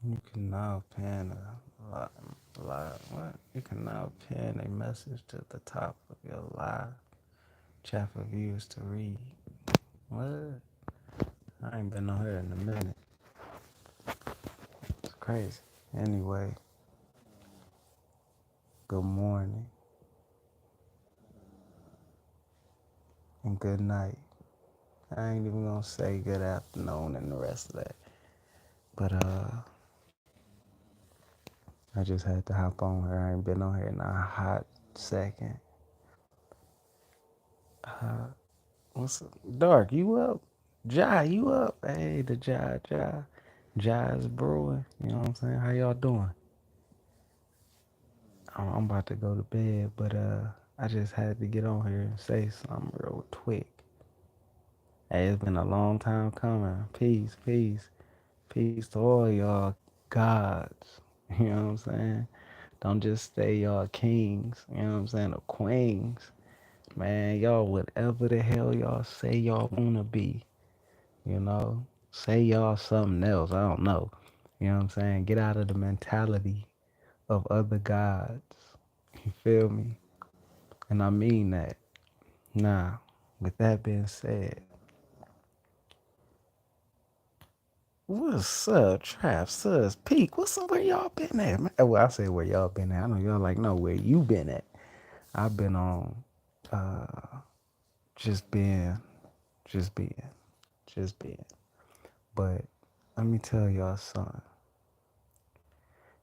You can now pin what? You can now pin a message to the top of your live chat for viewers to read. What? I ain't been on here in a minute. It's crazy. Anyway, good morning and good night. I ain't even gonna say good afternoon and the rest of that. But I just had to hop on here. I ain't been on here in a hot second. Uh, what's up? Dark? You up? Jai, you up? Hey, the Jai's brewing. You know what I'm saying? How y'all doing? I'm about to go to bed, but I just had to get on here and say something real quick. Hey, it's been a long time coming. Peace, peace, peace to all y'all gods. You know what I'm saying? Don't just stay y'all kings. You know what I'm saying? Or queens. Man, y'all whatever the hell y'all say y'all wanna be. You know? Say y'all something else. I don't know. You know what I'm saying? Get out of the mentality of other gods. You feel me? And I mean that. Now, with that being said, what's up, Trap Sus Peak? What's up? Where y'all been at? Man? Well, I say where y'all been at. I know y'all like know where you been at. I've been on uh just being, just being, just being. But let me tell y'all something.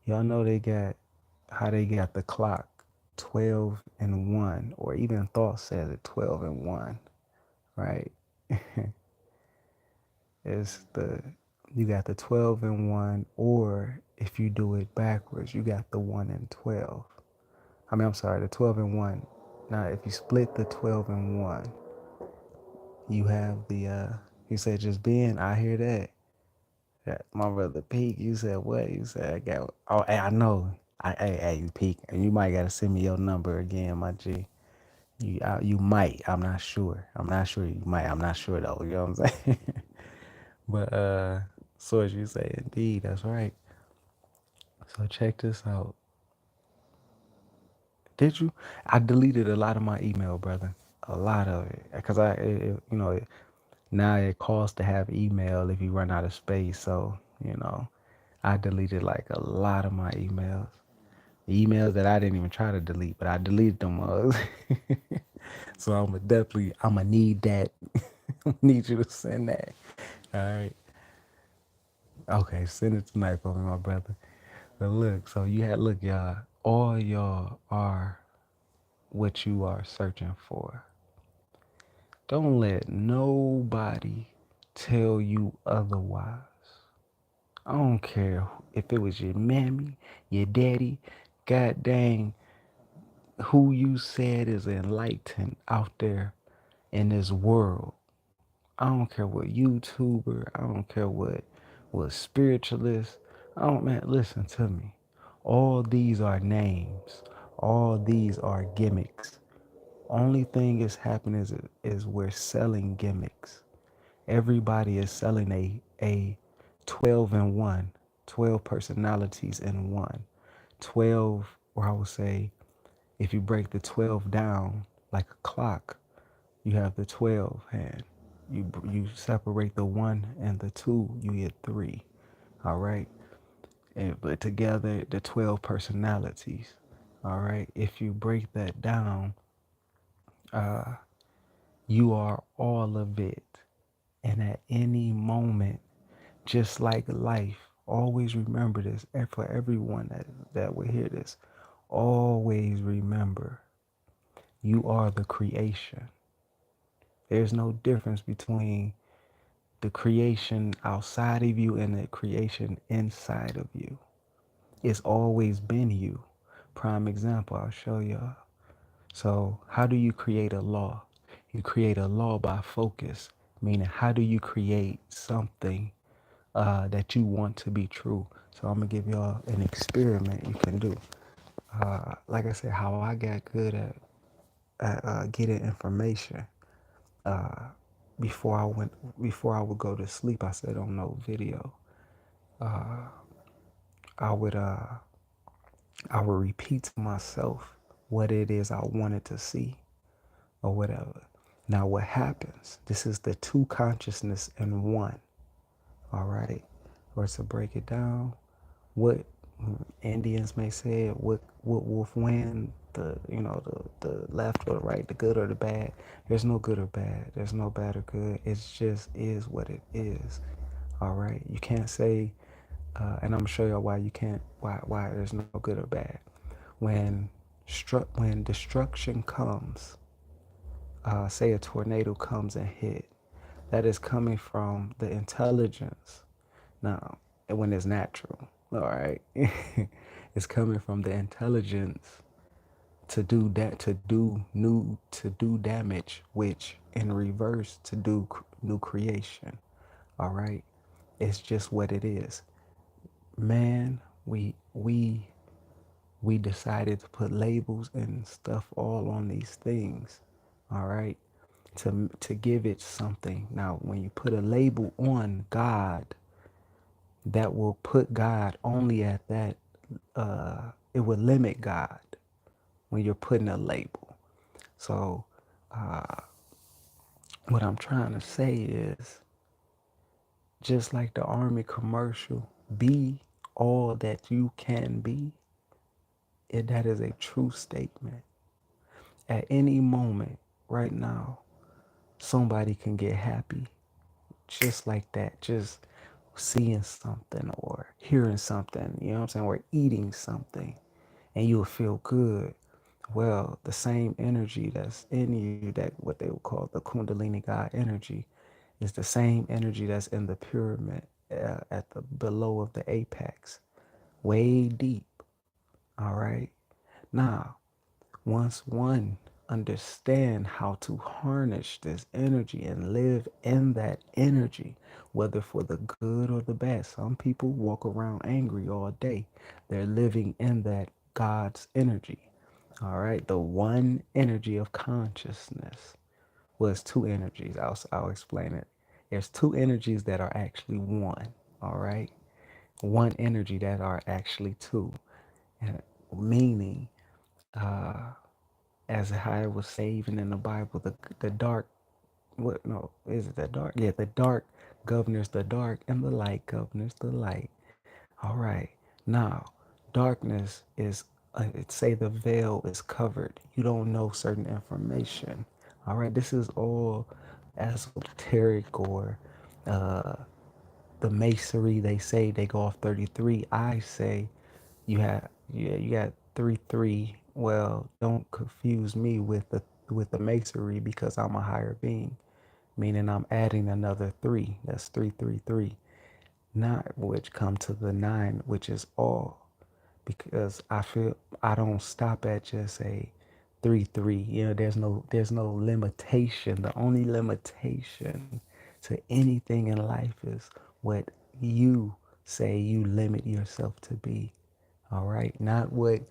Y'all know they got how they got the clock 12 and 1, or even Thought says it 12 and 1, right? It's the you got the 12 and 1, or if you do it backwards, you got the 1 and 12. I'm sorry, the 12 and 1. Now, if you split the 12 and 1, you have the you said just being, I hear that. Yeah, my brother Pete, you said what? You said I got. Oh, hey, I know. Hey, Pete, and you might gotta send me your number again, my G. You might. I'm not sure. I'm not sure. You might. I'm not sure though. You know what I'm saying? But so as you say, indeed, that's right. So check this out. Did you? I deleted a lot of my email, brother. A lot of it, because now it costs to have email if you run out of space. So I deleted like a lot of my emails. Emails that I didn't even try to delete, but I deleted them. So I'm gonna need that. Need you to send that. All right. Okay, send it tonight for me, my brother. But look, so look, y'all. All y'all are what you are searching for. Don't let nobody tell you otherwise. I don't care if it was your mammy, your daddy, god dang, who you said is enlightened out there in this world. I don't care what YouTuber, I don't care what spiritualist. I don't man, listen to me. All these are names. All these are gimmicks. Only thing is happening is we're selling gimmicks. Everybody is selling a 12 in one, 12 personalities in one. 12, or I would say if you break the 12 down like a clock, you have the 12 hand. You separate the 1 and the 2, you get 3. All right? But together, the 12 personalities. All right? If you break that down, uh, you are all of it. And at any moment, just like life, always remember this. And for everyone that will hear this, always remember you are the creation. There's no difference between the creation outside of you and the creation inside of you. It's always been you. Prime example, I'll show y'all. So, how do you create a law? You create a law by focus, meaning, how do you create something that you want to be true? So, I'm gonna give y'all an experiment you can do. Like I said, how I got good at getting information. Uh, before I would go to sleep, I said on no video. I would I would repeat to myself what it is I wanted to see or whatever. Now what happens? This is the two consciousness in one. All right. Or to break it down, what Indians may say, what wolf win, the left or the right, the good or the bad. There's no good or bad. There's no bad or good. It just is what it is. All right. You can't say, and I'm gonna show you why you can't, why there's no good or bad. When when destruction comes, say a tornado comes and hit, that is coming from the intelligence. Now, when it's natural, all right, it's coming from the intelligence to do that, to do damage, which in reverse to do new creation. All right, it's just what it is. Man, we decided to put labels and stuff all on these things. All right, to give it something. Now, when you put a label on God, that will put God only at that. It will limit God when you're putting a label. So, what I'm trying to say is, just like the Army commercial, be all that you can be. That is a true statement. At any moment, right now, somebody can get happy just like that. Just seeing something or hearing something, you know what I'm saying, or eating something, and you'll feel good. Well, the same energy that's in you, that what they would call the Kundalini God energy, is the same energy that's in the pyramid at the below of the apex, way deep. All right. Now, once one understand how to harness this energy and live in that energy, whether for the good or the bad. Some people walk around angry all day. They're living in that God's energy. All right. The one energy of consciousness was two energies. I'll explain it. There's two energies that are actually one. All right. One energy that are actually two. And meaning, as how it was say even in the Bible, the dark, what, no, is it the dark? Yeah, the dark governs the dark and the light governs the light. All right. Now, darkness is, it say the veil is covered. You don't know certain information. All right. This is all esoteric or uh, the masonry. They say they go off 33. I say you have, yeah, you got 3 3. Well, don't confuse me with the masonry because I'm a higher being, meaning I'm adding another 3. That's 3 3 3. Not which come to the 9, which is all. Because I feel I don't stop at just a 3 3. You know, there's no limitation. The only limitation to anything in life is what you say you limit yourself to be. All right, not what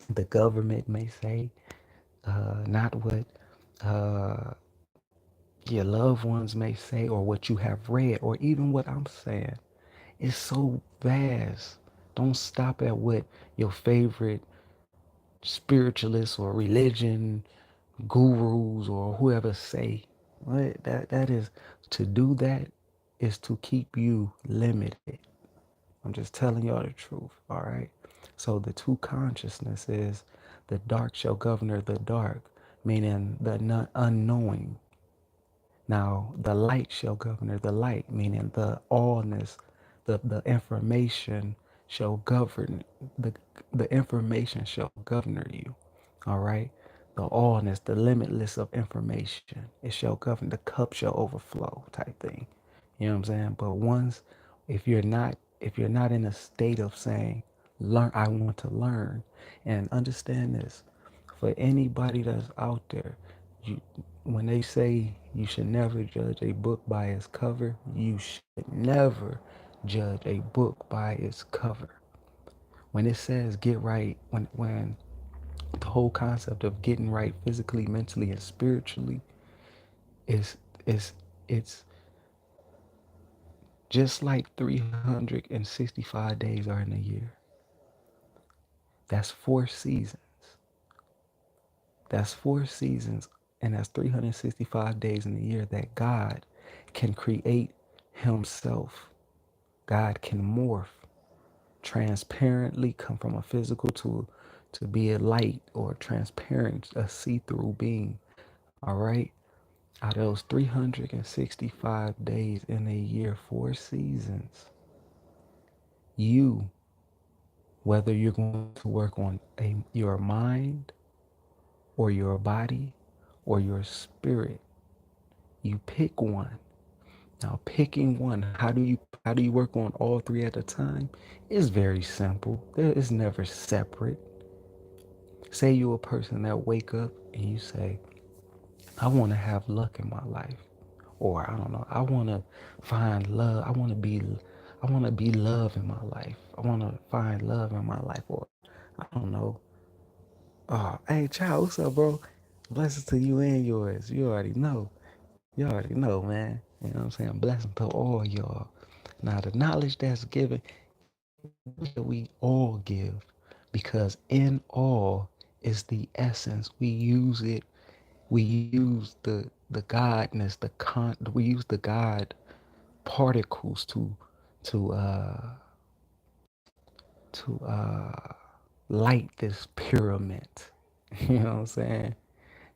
the government may say, not what uh, your loved ones may say, or what you have read, or even what I'm saying. It's so vast. Don't stop at what your favorite spiritualists or religion gurus or whoever say. What that is, to do that is to keep you limited. I'm just telling y'all the truth, all right? So the two consciousness is the dark shall govern the dark, meaning the unknowing. Now the light shall govern the light, meaning the allness, the information shall govern the the information shall govern you. All right. The allness, the limitless of information. It shall govern, the cup shall overflow type thing. You know what I'm saying? But once, if you're not in a state of saying, learn, I want to learn, and understand this, for anybody that's out there, you, when they say you should never judge a book by its cover, you should never judge a book by its cover. When it says get right, when the whole concept of getting right physically, mentally, and spiritually is it's Just like 365 days are in a year. That's 4 seasons. That's 4 seasons, and that's 365 days in a year that God can create Himself. God can morph transparently, come from a physical to be a light or transparent, a see-through being. All right. Out of those 365 days in a year, 4 seasons, you, whether you're going to work on your mind or your body or your spirit, you pick one. Now, picking one, how do you work on all three at a time? It's very simple. There is never separate. Say you're a person that wake up and you say, I want to have luck in my life. Or I don't know, I want to find love. I want to be love in my life. I want to find love in my life. Or I don't know. Oh, hey, child, what's up, bro? Blessings to you and yours. You already know. You already know, man. You know what I'm saying? Blessings to all y'all. Now, the knowledge that's given, that we all give, because in all is the essence. We use it. We use the godness, we use the God particles to light this pyramid. You know what I'm saying?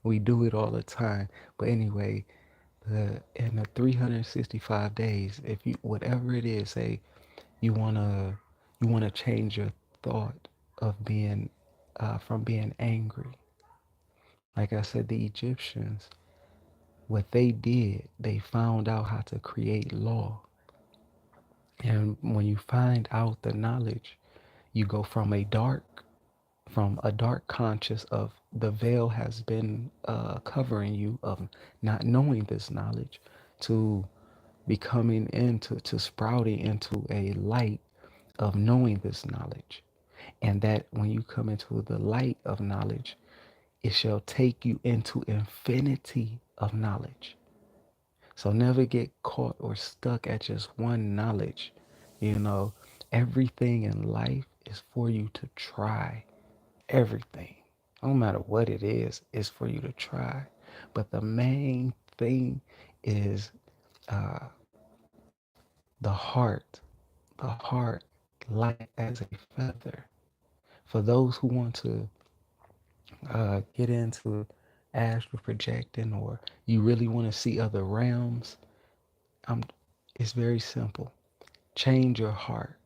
We do it all the time. But anyway, in the 365 days, if you whatever it is, say you wanna change your thought of being from being angry. Like I said, the Egyptians, what they did, they found out how to create law. And when you find out the knowledge, you go from a dark conscious of the veil has been covering you of not knowing this knowledge to becoming into to sprouting into a light of knowing this knowledge. And that when you come into the light of knowledge, it shall take you into infinity of knowledge. So never get caught or stuck at just one knowledge. You know, everything in life is for you to try. Everything, no matter what it is for you to try. But the main thing is uh, the heart. The heart, light as a feather. For those who want to get into astral projecting, or you really want to see other realms, it's very simple. Change your heart,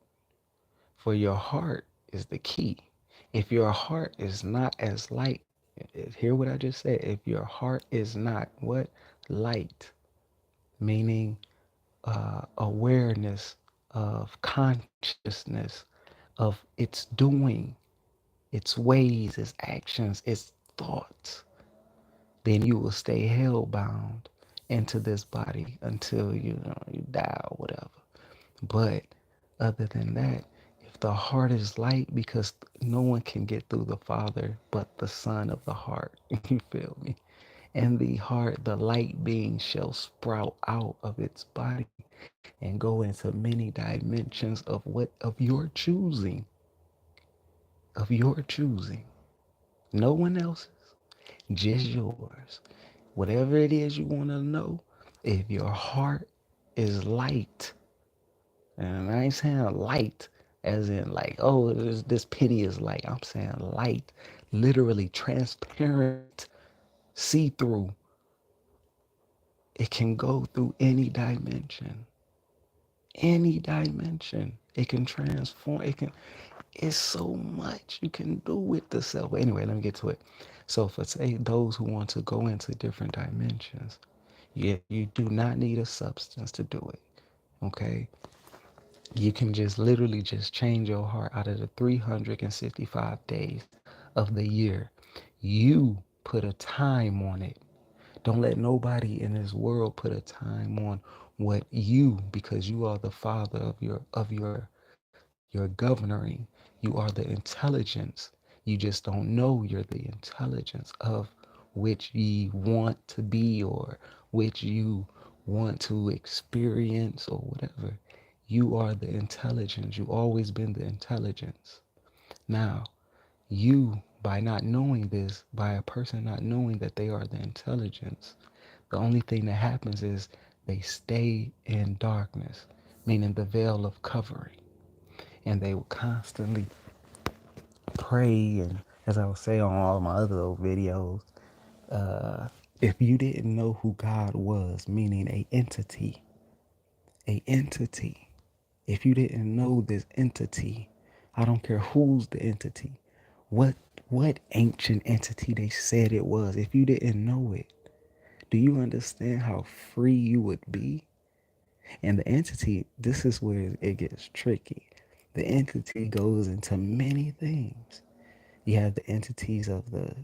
for your heart is the key. If your heart is not as light, hear what I just said. If your heart is not what? Light, meaning awareness of consciousness of its doing, its ways, its actions, its thoughts, then you will stay hellbound into this body until you die or whatever. But other than that, if the heart is light, because no one can get through the Father but the Son of the heart, you feel me? And the heart, the light being shall sprout out of its body and go into many dimensions of your choosing, of your choosing. No one else's, just yours. Whatever it is you want to know, if your heart is light, and I ain't saying light as in like, oh, this penny is light. I'm saying light, literally transparent, see through. It can go through any dimension. Any dimension. It can transform. It's so much you can do with the self. Anyway, let me get to it. So for say those who want to go into different dimensions, you do not need a substance to do it. Okay? You can just literally just change your heart out of the 365 days of the year. You put a time on it. Don't let nobody in this world put a time on what you, because you are the father of your governing. You are the intelligence. You just don't know you're the intelligence of which ye want to be or which you want to experience or whatever. You are the intelligence. You always been the intelligence. Now, you, by not knowing this, by a person not knowing that they are the intelligence, the only thing that happens is they stay in darkness, meaning the veil of covering. And they will constantly pray. And as I would say on all my other videos, uh, if you didn't know who God was, meaning a entity, if you didn't know this entity, I don't care who's the entity, what what ancient entity they said it was, if you didn't know it, do you understand how free you would be? And the entity, this is where it gets tricky. The entity goes into many things. You have the entities of the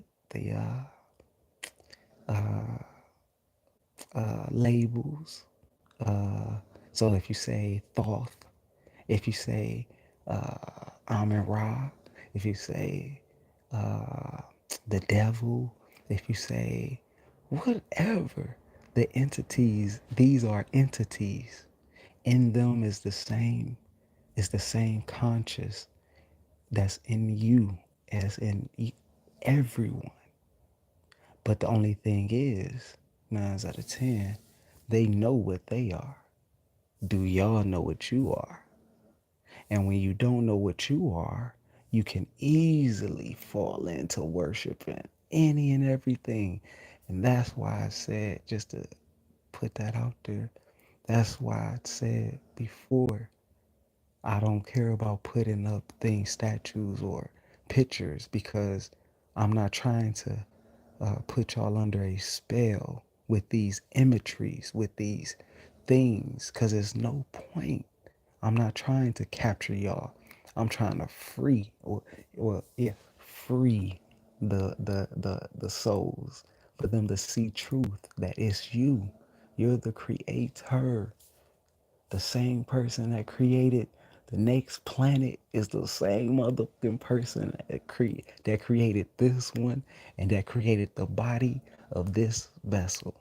labels. Uh, so if you say Thoth, if you say Amen Ra, if you say uh, the devil, if you say whatever, the entities, these are entities. In them is the same conscious that's in you as in everyone. But the only thing is, 9 out of 10, they know what they are. Do y'all know what you are? And when you don't know what you are, you can easily fall into worshiping any and everything. And that's why I said, just to put that out there, that's why I said before, I don't care about putting up things, statues, or pictures, because I'm not trying to put y'all under a spell with these imageries, with these things, because there's no point. I'm not trying to capture y'all. I'm trying to free, or yeah, free the souls, for them to see truth, that it's you. You're the creator. The same person that created the next planet is the same motherfucking person that created this one, and that created the body of this vessel,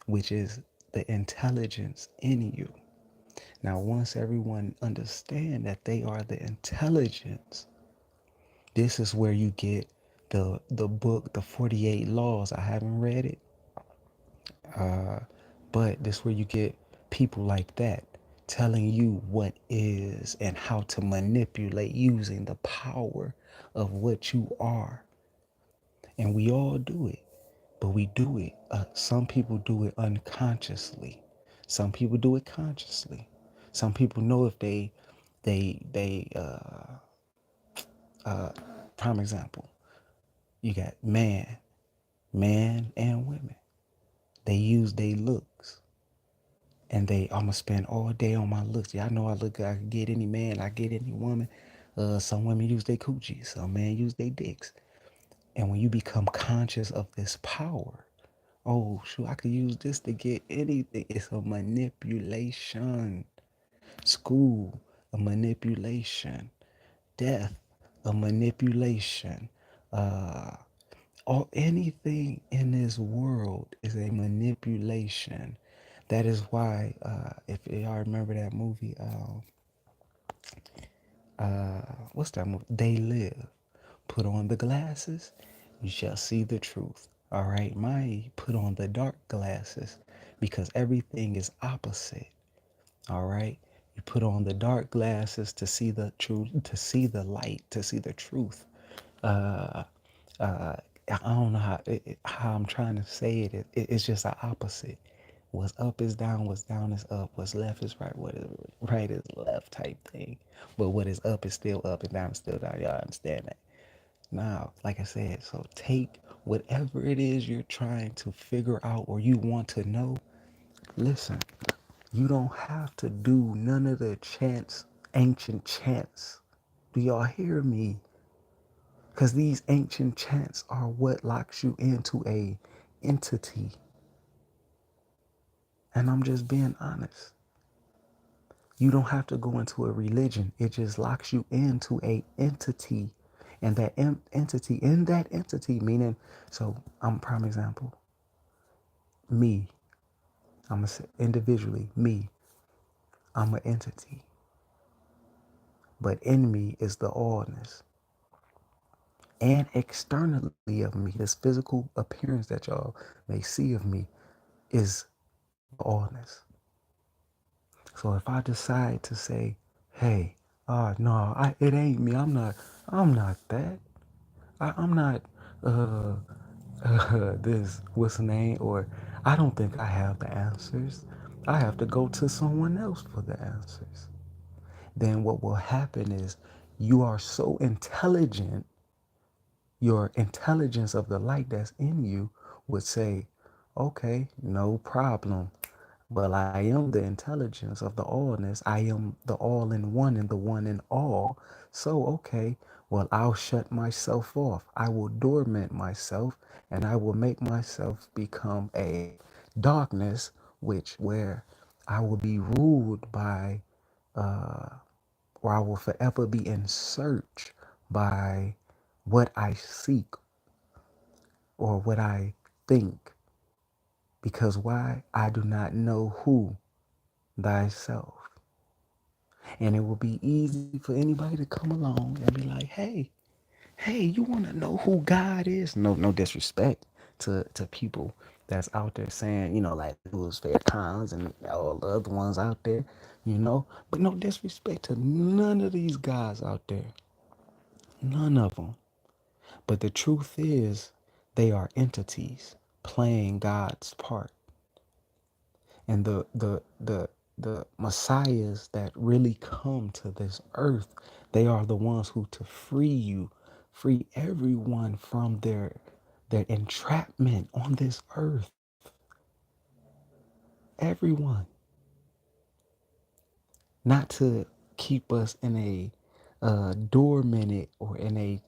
which is the intelligence in you. Now, once everyone understand that they are the intelligence, this is where you get the book, the 48 Laws. I haven't read it, but this is where you get people like that telling you what is and how to manipulate using the power of what you are. And we all do it, but we do it. Some people do it unconsciously. Some people do it consciously. Some people know if they prime example, you got man and women. They use their looks, and I'm gonna spend all day on my looks. Yeah, I know I look good. I can get any man, I get any woman. Some women use their coochies, some men use their dicks. And when you become conscious of this power, oh shoot, I could use this to get anything. It's a manipulation. School, a manipulation. Death, a manipulation. Uh, anything in this world is a manipulation. That is why, if y'all remember that movie, what's that movie? They Live. Put on the glasses, you shall see the truth. All right, put on the dark glasses, because everything is opposite. All right, you put on the dark glasses to see the truth, to see the light, to see the truth. Uh, uh, I don't know how I'm trying to say it. It's just the opposite. What's up is down, what's down is up, what's left is right, what is right is left type thing. But what is up is still up, and down is still down. Y'all understand that? Now, like I said, so take whatever it is you're trying to figure out or you want to know. Listen, you don't have to do none of the chants, ancient chants. Do y'all hear me? Because these ancient chants are what locks you into a entity. And I'm just being honest. You don't have to go into a religion. It just locks you into a entity. And that entity, in that entity, meaning, so I'm a prime example. Me, I'm a, individually, me, I'm an entity. but in me is the allness. And externally of me, this physical appearance that y'all may see of me is the allness. So if I decide to say, hey, no, it ain't me. I'm not that. I'm not uh, this, what's the name? Or I don't think I have the answers. I have to go to someone else for the answers. Then what will happen is you are so intelligent, your intelligence of the light that's in you would say, okay, no problem. Well, I am the intelligence of the allness. I am the all in one and the one in all. So, okay, well, I'll shut myself off. I will dormant myself and I will make myself become a darkness, which where I will be ruled by, uh, or I will forever be in search by what I seek or what I think. Because why? I do not know who thyself. And it will be easy for anybody to come along and be like, hey, you want to know who God is? No disrespect to people that's out there saying, like Louis Farrakhan's and all the other ones out there, but no disrespect to none of these guys out there. None of them. But the truth is, they are entities playing God's part. And the messiahs that really come to this earth, they are the ones who to free you, free everyone from their entrapment on this earth. Everyone. Not to keep us in a door minute or in a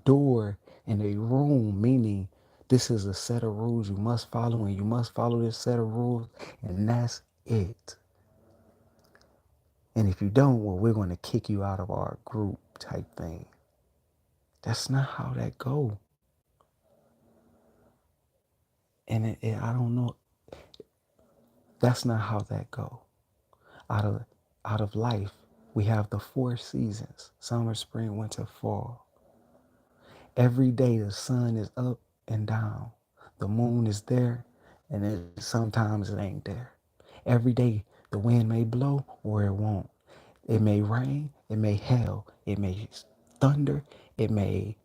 door in a room, meaning this is a set of rules you must follow and you must follow this set of rules and that's it. And if you don't, well, we're going to kick you out of our group type thing. That's not how that go. And I don't know. That's not how that go. Out of out of life, we have the four seasons: summer, spring, winter, fall. Every day the sun is up and down. The moon is there, and sometimes it ain't there. Every day the wind may blow or it won't. It may rain, it may hail, it may thunder, it may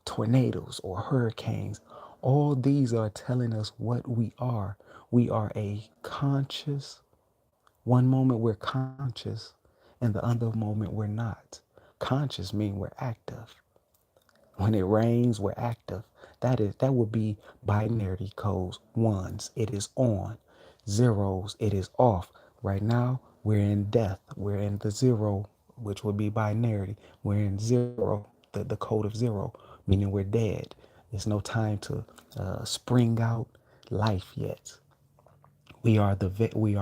tornadoes or hurricanes. All these are telling us what we are. We are a conscious, one moment we're conscious, and the other moment we're not. Conscious means we're active. When it rains, we're active. That would be binary codes. Ones, it is on. Zeros, it is off. Right now, we're in death. We're in the zero, which would be binary. We're in zero, the code of zero, meaning we're dead. There's no time to spring out life yet. We are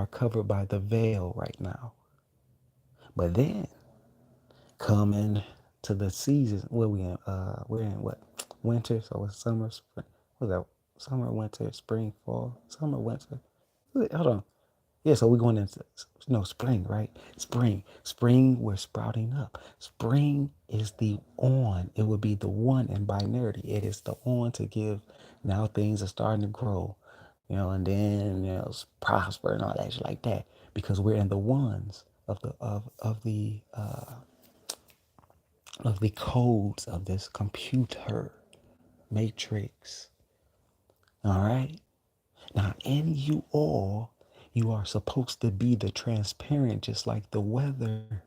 covered by the veil right now. But then coming to the seasons. Where we in? We're in what? Winter. So it's summer, spring. What's that? Summer, winter, spring, fall. Summer, winter. Hold on. Yeah, so we're going into no spring, right? Spring. Spring, we're sprouting up. Spring is the on. It would be the one in binarity. It is the on to give. Now things are starting to grow, and then prosper and all that shit like that because we're in the ones of the codes of this computer matrix. All right. Now, in you all, you are supposed to be the transparent, just like the weather.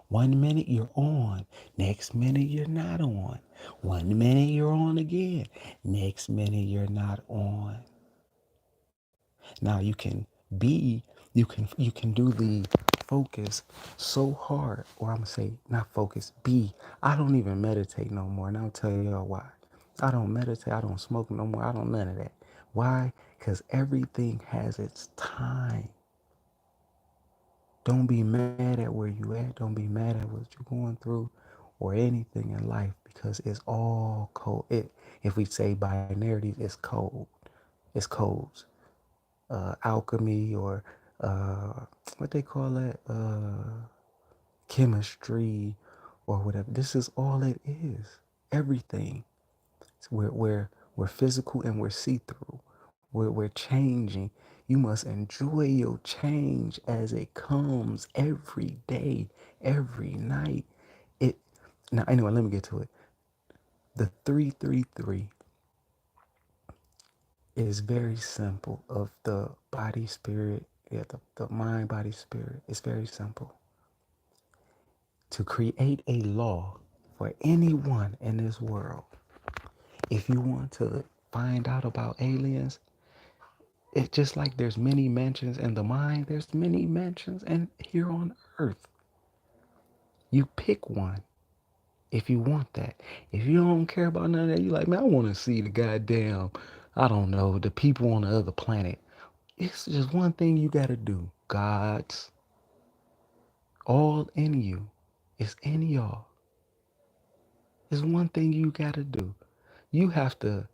1 minute you're on, next minute you're not on. 1 minute you're on again, next minute you're not on. Now you can do the focus so hard, or I'm gonna say not focus, I don't even meditate no more, and I'll tell y'all why. I don't meditate, I don't smoke no more, I don't none of that. Why? Because everything has its time. Don't be mad at where you at. Don't be mad at what you're going through or anything in life because it's all code. If we say binarities, it's code. It's codes. Alchemy or what they call that? chemistry or whatever. This is all it is. Everything. We're physical and we're see-through. We're changing. You must enjoy your change as it comes every day, every night. It now anyway, let me get to it. The 333 is very simple of the body spirit, yeah, the mind, body, spirit. It's very simple. To create a law for anyone in this world, if you want to find out about aliens, it's just like there's many mansions in the mind, there's many mansions and here on earth. You pick one if you want that. If you don't care about none of that, you like, man, I want to see the goddamn, I don't know, the people on the other planet. It's just one thing you got to do. God's all in you. It's in y'all. It's one thing you got to do. You have to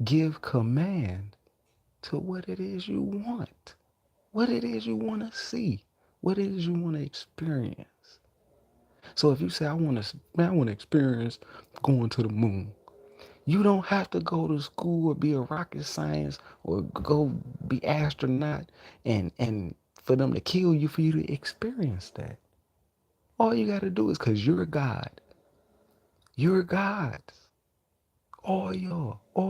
give command to what it is you want, what it is you want to see, what it is you want to experience. So if you say, I want to experience going to the moon, you don't have to go to school or be a rocket science or go be astronaut and for them to kill you for you to experience that. All you got to do is because you're God. You're God. All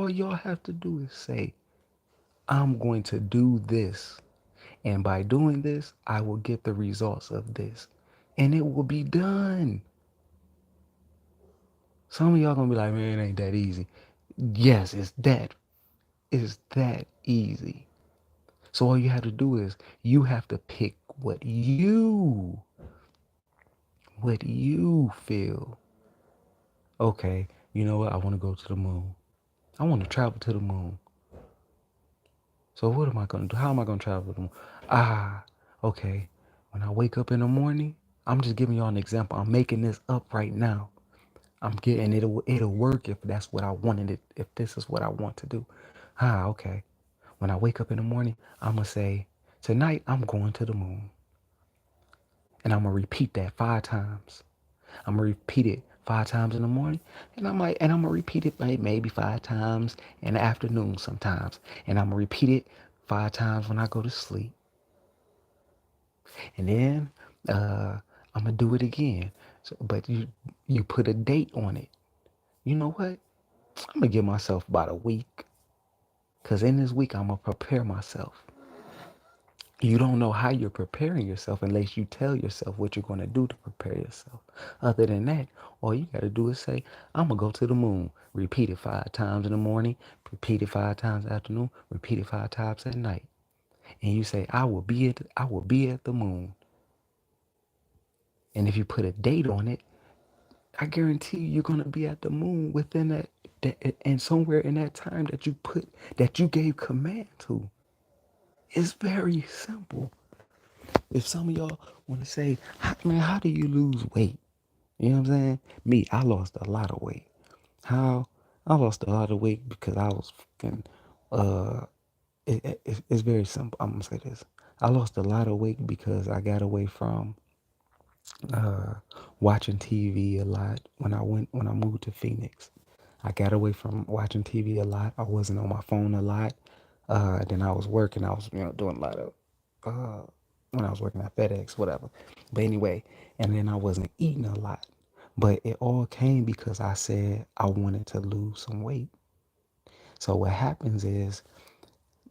y'all have to do is say, I'm going to do this. And by doing this, I will get the results of this. And it will be done. Some of y'all gonna be like, man, it ain't that easy. Yes, it's that easy. So all you have to do is you have to pick what you feel. Okay, you know what? I want to go to the moon. I want to travel to the moon. So what am I gonna do? How am I gonna travel to the moon? Ah, okay. When I wake up in the morning, I'm just giving y'all an example. I'm making this up right now. I'm getting it'll work if that's what I wanted it, if this is what I want to do. Ah, okay. When I wake up in the morning, I'm gonna say, tonight I'm going to the moon. And I'm gonna repeat that 5 times. I'm gonna repeat it 5 times in the morning, and I'm gonna repeat it maybe 5 times in the afternoon sometimes. And I'm gonna repeat it 5 times when I go to sleep. And then I'm gonna do it again. So, but you put a date on it. You know what? I'm gonna give myself about a week. Cause in this week I'm gonna prepare myself. You don't know how you're preparing yourself unless you tell yourself what you're gonna do to prepare yourself. Other than that, all you gotta do is say, I'm gonna go to the moon. Repeat it 5 times in the morning, repeat it 5 times in the afternoon, repeat it 5 times at night. And you say, I will be at the moon. And if you put a date on it, I guarantee you're gonna be at the moon within that and somewhere in that time that you gave command to. It's very simple. If some of y'all want to say, man, how do you lose weight? You know what I'm saying? Me, I lost a lot of weight. How? I lost a lot of weight because I was fucking, uh, it's very simple. I'm gonna say this. I lost a lot of weight because I got away from uh, watching TV a lot when I moved to Phoenix. I got away from watching TV a lot. I wasn't on my phone a lot. Then I was working. I was doing a lot of uh, when I was working at FedEx, whatever. But anyway, and then I wasn't eating a lot. But it all came because I said I wanted to lose some weight. So what happens is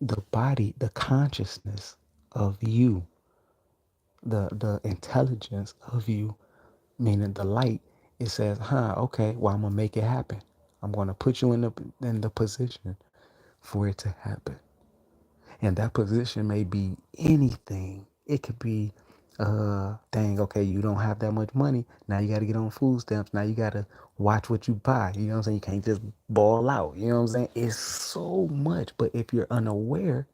the body, the consciousness of you, the intelligence of you, meaning the light, it says, okay, well, I'm gonna make it happen. I'm gonna put you in the position for it to happen. And that position may be anything. It could be dang, okay, you don't have that much money. Now you gotta get on food stamps. Now you gotta watch what you buy. You know what I'm saying? You can't just ball out. You know what I'm saying? It's so much. But if you're unaware,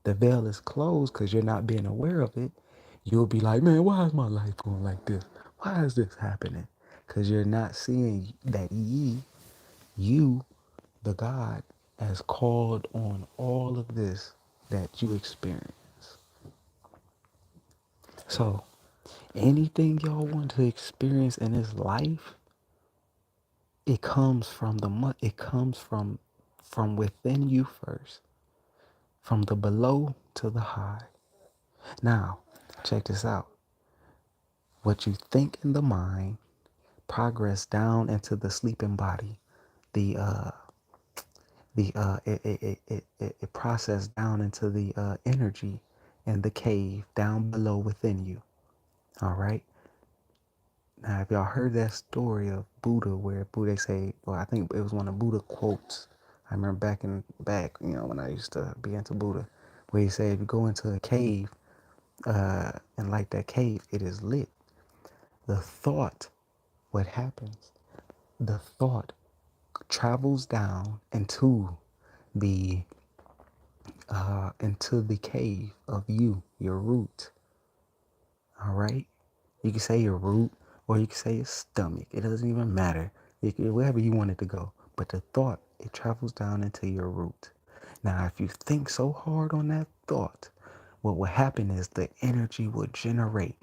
the veil is closed because you're not being aware of it. You'll be like, man, why is my life going like this? Why is this happening? Because you're not seeing that you, the God, has called on all of this that you experience. So Anything y'all want to experience in this life, it comes from it comes from within you first, from the below to the high. Now, check this out. What you think in the mind progress down into the sleeping body. The it processed down into the energy in the cave down below within you. All right. Now, if y'all heard that story of Buddha, where Buddha say, well, I think it was one of Buddha quotes. I remember back, when I used to be into Buddha, where he said, if you go into a cave, and like that cave, it is lit. The thought, what happens? The thought travels down the into the cave of you, your root. All right. You can say your root or you can say your stomach. It doesn't even matter. Wherever you want it to go. But the thought, it travels down into your root. Now, if you think so hard on that thought, what will happen is the energy will generate.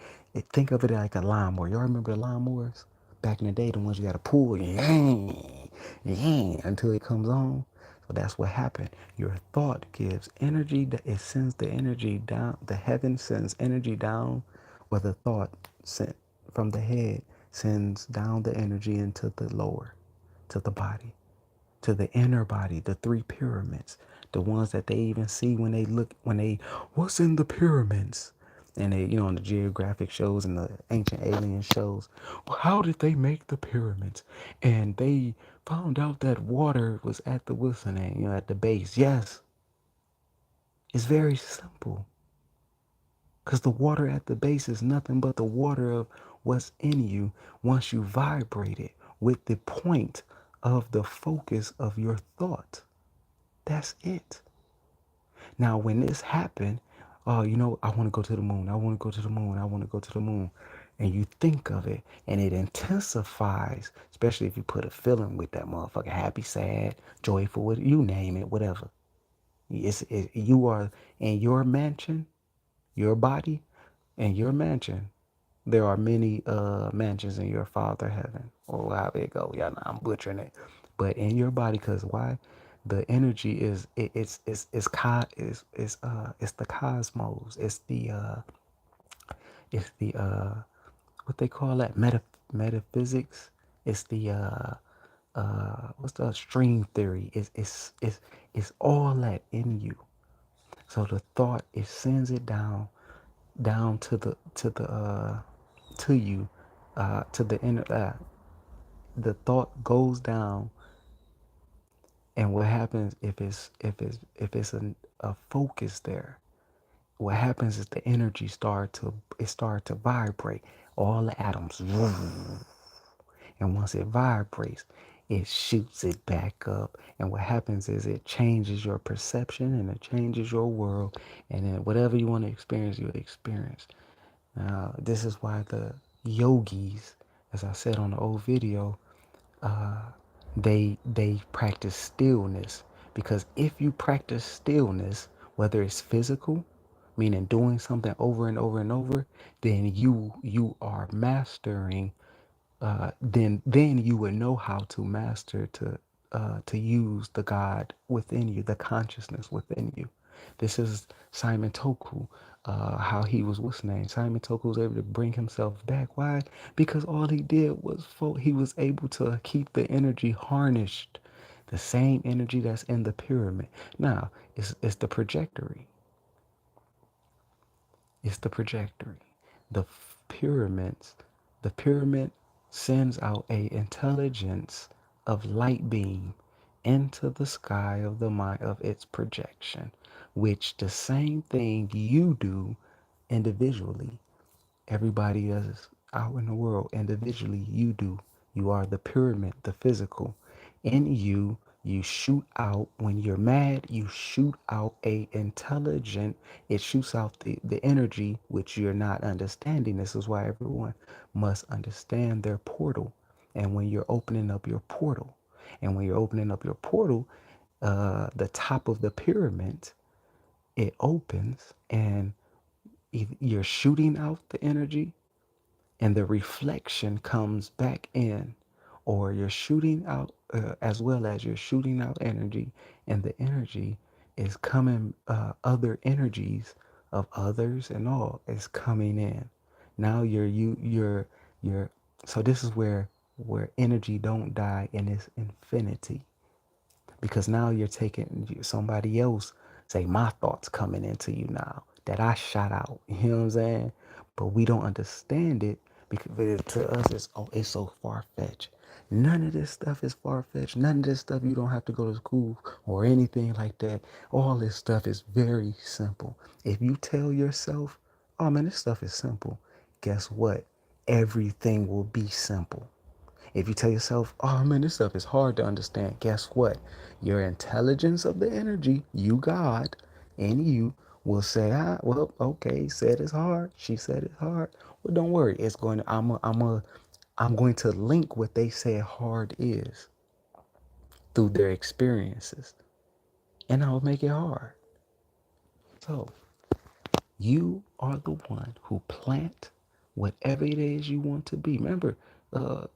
Think of it like a lawnmower. Y'all remember the lawnmowers? Back in the day, the ones you got to pull until it comes on. So that's what happened. Your thought gives energy. It sends the energy down. The heaven sends energy down, where the thought sent from the head sends down the energy into the lower, to the body, to the inner body, the three pyramids, the ones that they even see what's in the pyramids? And they, on the geographic shows and the ancient alien shows, well, how did they make the pyramids? And they found out that water was at the listening, at the base. Yes, it's very simple. Because the water at the base is nothing but the water of what's in you once you vibrate it with the point of the focus of your thought. That's it. Now, when this happened, I want to go to the moon. I want to go to the moon. I want to go to the moon. And you think of it and it intensifies, especially if you put a feeling with that motherfucker, happy, sad, joyful, you name it, whatever. You are in your mansion, your body, and your mansion. There are many mansions in your Father heaven, or however it go. Yeah, I'm butchering it, but in your body, because why? The energy is it's the cosmos. It's the what they call that metaphysics. It's the what's the string theory? It's all that in you. So the thought, it sends it down to you, to the inner. The thought goes down, and what happens if it's a focus there? What happens is the energy start to vibrate. All the atoms, and once it vibrates, it shoots it back up. And what happens is it changes your perception and it changes your world. And then whatever you want to experience, you would experience. This is why the yogis, as I said on the old video, uh, they practice stillness, because if you practice stillness, whether it's physical, meaning doing something over and over and over, then you are mastering. Then you would know how to master to use the God within you, the consciousness within you. This is Simon Toku, how he was, what's his name? Simon Toku was able to bring himself back. Why? Because all he did was he was able to keep the energy harnessed, the same energy that's in the pyramid. Now, it's the trajectory. It's the trajectory. The pyramids, the pyramid sends out a intelligence of light beam into the sky of the mind of its projection, which the same thing you do individually. Everybody else out in the world, individually, you do. You are the pyramid, the physical. In you, you shoot out, when you're mad, you shoot out a intelligent, it shoots out the energy which you're not understanding. This is why everyone must understand their portal. And when you're opening up your portal, and when you're opening up your portal, the top of the pyramid, it opens, and you're shooting out the energy, and the reflection comes back in, or you're shooting out, as well as you're shooting out energy, and the energy is coming, other energies of others and all is coming in. Now you're so this is where energy don't die in its infinity, because now you're taking somebody else, say my thoughts coming into you now that I shot out. You know what I'm saying? But we don't understand it because to us it's, oh, it's so far fetched. None of this stuff is far fetched. None of this stuff you don't have to go to school or anything like that. All this stuff is very simple. If you tell yourself, oh man, this stuff is simple, guess what? Everything will be simple. If you tell yourself, oh man, this stuff is hard to understand, guess what? Your intelligence of the energy, you God, and you will say, well, okay, said it's hard. She said it's hard. Well, don't worry. It's going to, I'm going to link what they say hard is through their experiences, and I'll make it hard. So you are the one who plant whatever it is you want to be. Remember,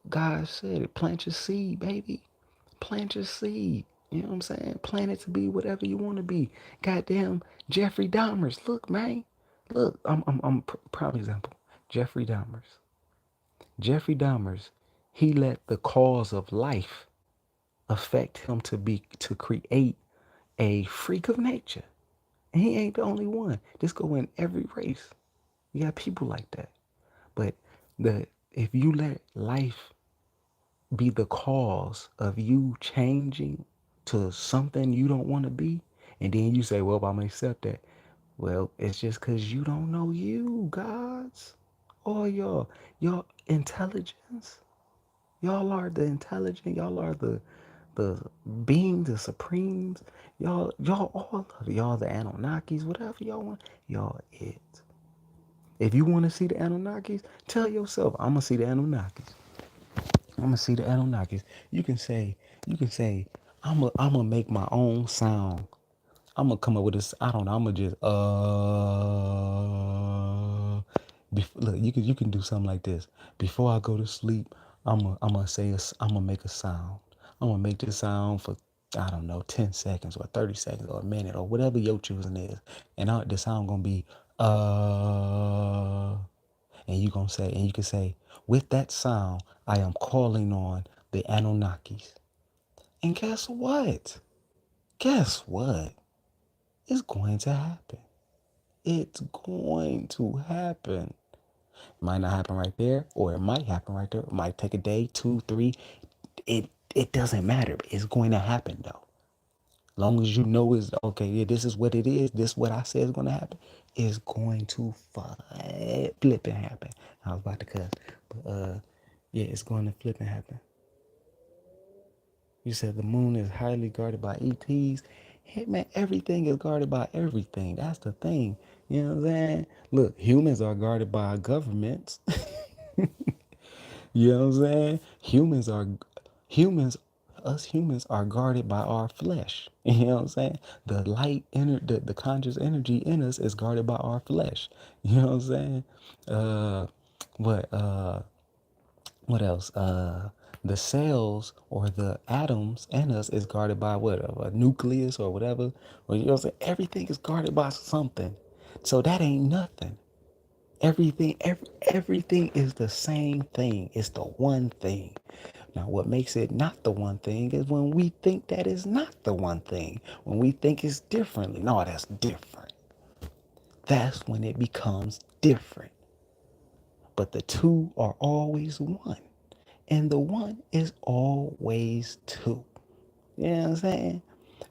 God said it, plant your seed, baby. Plant your seed. You know what I'm saying? Plant it to be whatever you want to be. Goddamn Jeffrey Dahmers. Look, man. Look, I'm proud example. Jeffrey Dahmers. Jeffrey Dahmers, he let the cause of life affect him to create a freak of nature. And he ain't the only one. This go in every race. You got people like that. But the if you let life be the cause of you changing to something you don't want to be, and then you say, well, I'm gonna accept that. Well, it's just because you don't know you, gods. Or your intelligence. Y'all are the intelligent, y'all are the beings, the supremes. Y'all all of it. Y'all the Anunnakis, whatever y'all want, y'all it. If you want to see the Anunnakis, tell yourself, I'm gonna see the Anunnakis. I'm gonna see the Anunnakis. You can say, I'm gonna make my own sound. I'm gonna come up with this. I don't know. I'm gonna just look. You can do something like this. Before I go to sleep, I'm gonna make a sound. I'm gonna make this sound for, I don't know, 10 seconds or 30 seconds or a minute or whatever your choosing is, and the sound gonna be uh and you can say, with that sound, I am calling on the Anunnakis. And guess what? Guess what? It's going to happen. It's going to happen. It might not happen right there, or it might happen right there. It might take a day, two, three. It doesn't matter. It's going to happen though. Long as you know is okay, yeah, this is what it is, this is what I said is gonna happen, it's going to flip and happen. I was about to cuss. But yeah, it's going to flip and happen. You said the moon is highly guarded by ETs. Hey man, everything is guarded by everything. That's the thing. You know what I'm saying? Look, humans are guarded by governments. You know what I'm saying? Humans, us humans are guarded by our flesh. You know what I'm saying? The the conscious energy in us is guarded by our flesh. You know what I'm saying? Uh, what, uh, what else? The cells or the atoms in us is guarded by what? A nucleus or whatever. Or, you know what I'm saying? Everything is guarded by something. So that ain't nothing. Everything is the same thing. It's the one thing. Now, what makes it not the one thing is when we think that is not the one thing. When we think it's differently. No, that's different. That's when it becomes different. But the two are always one. And the one is always two. You know what I'm saying?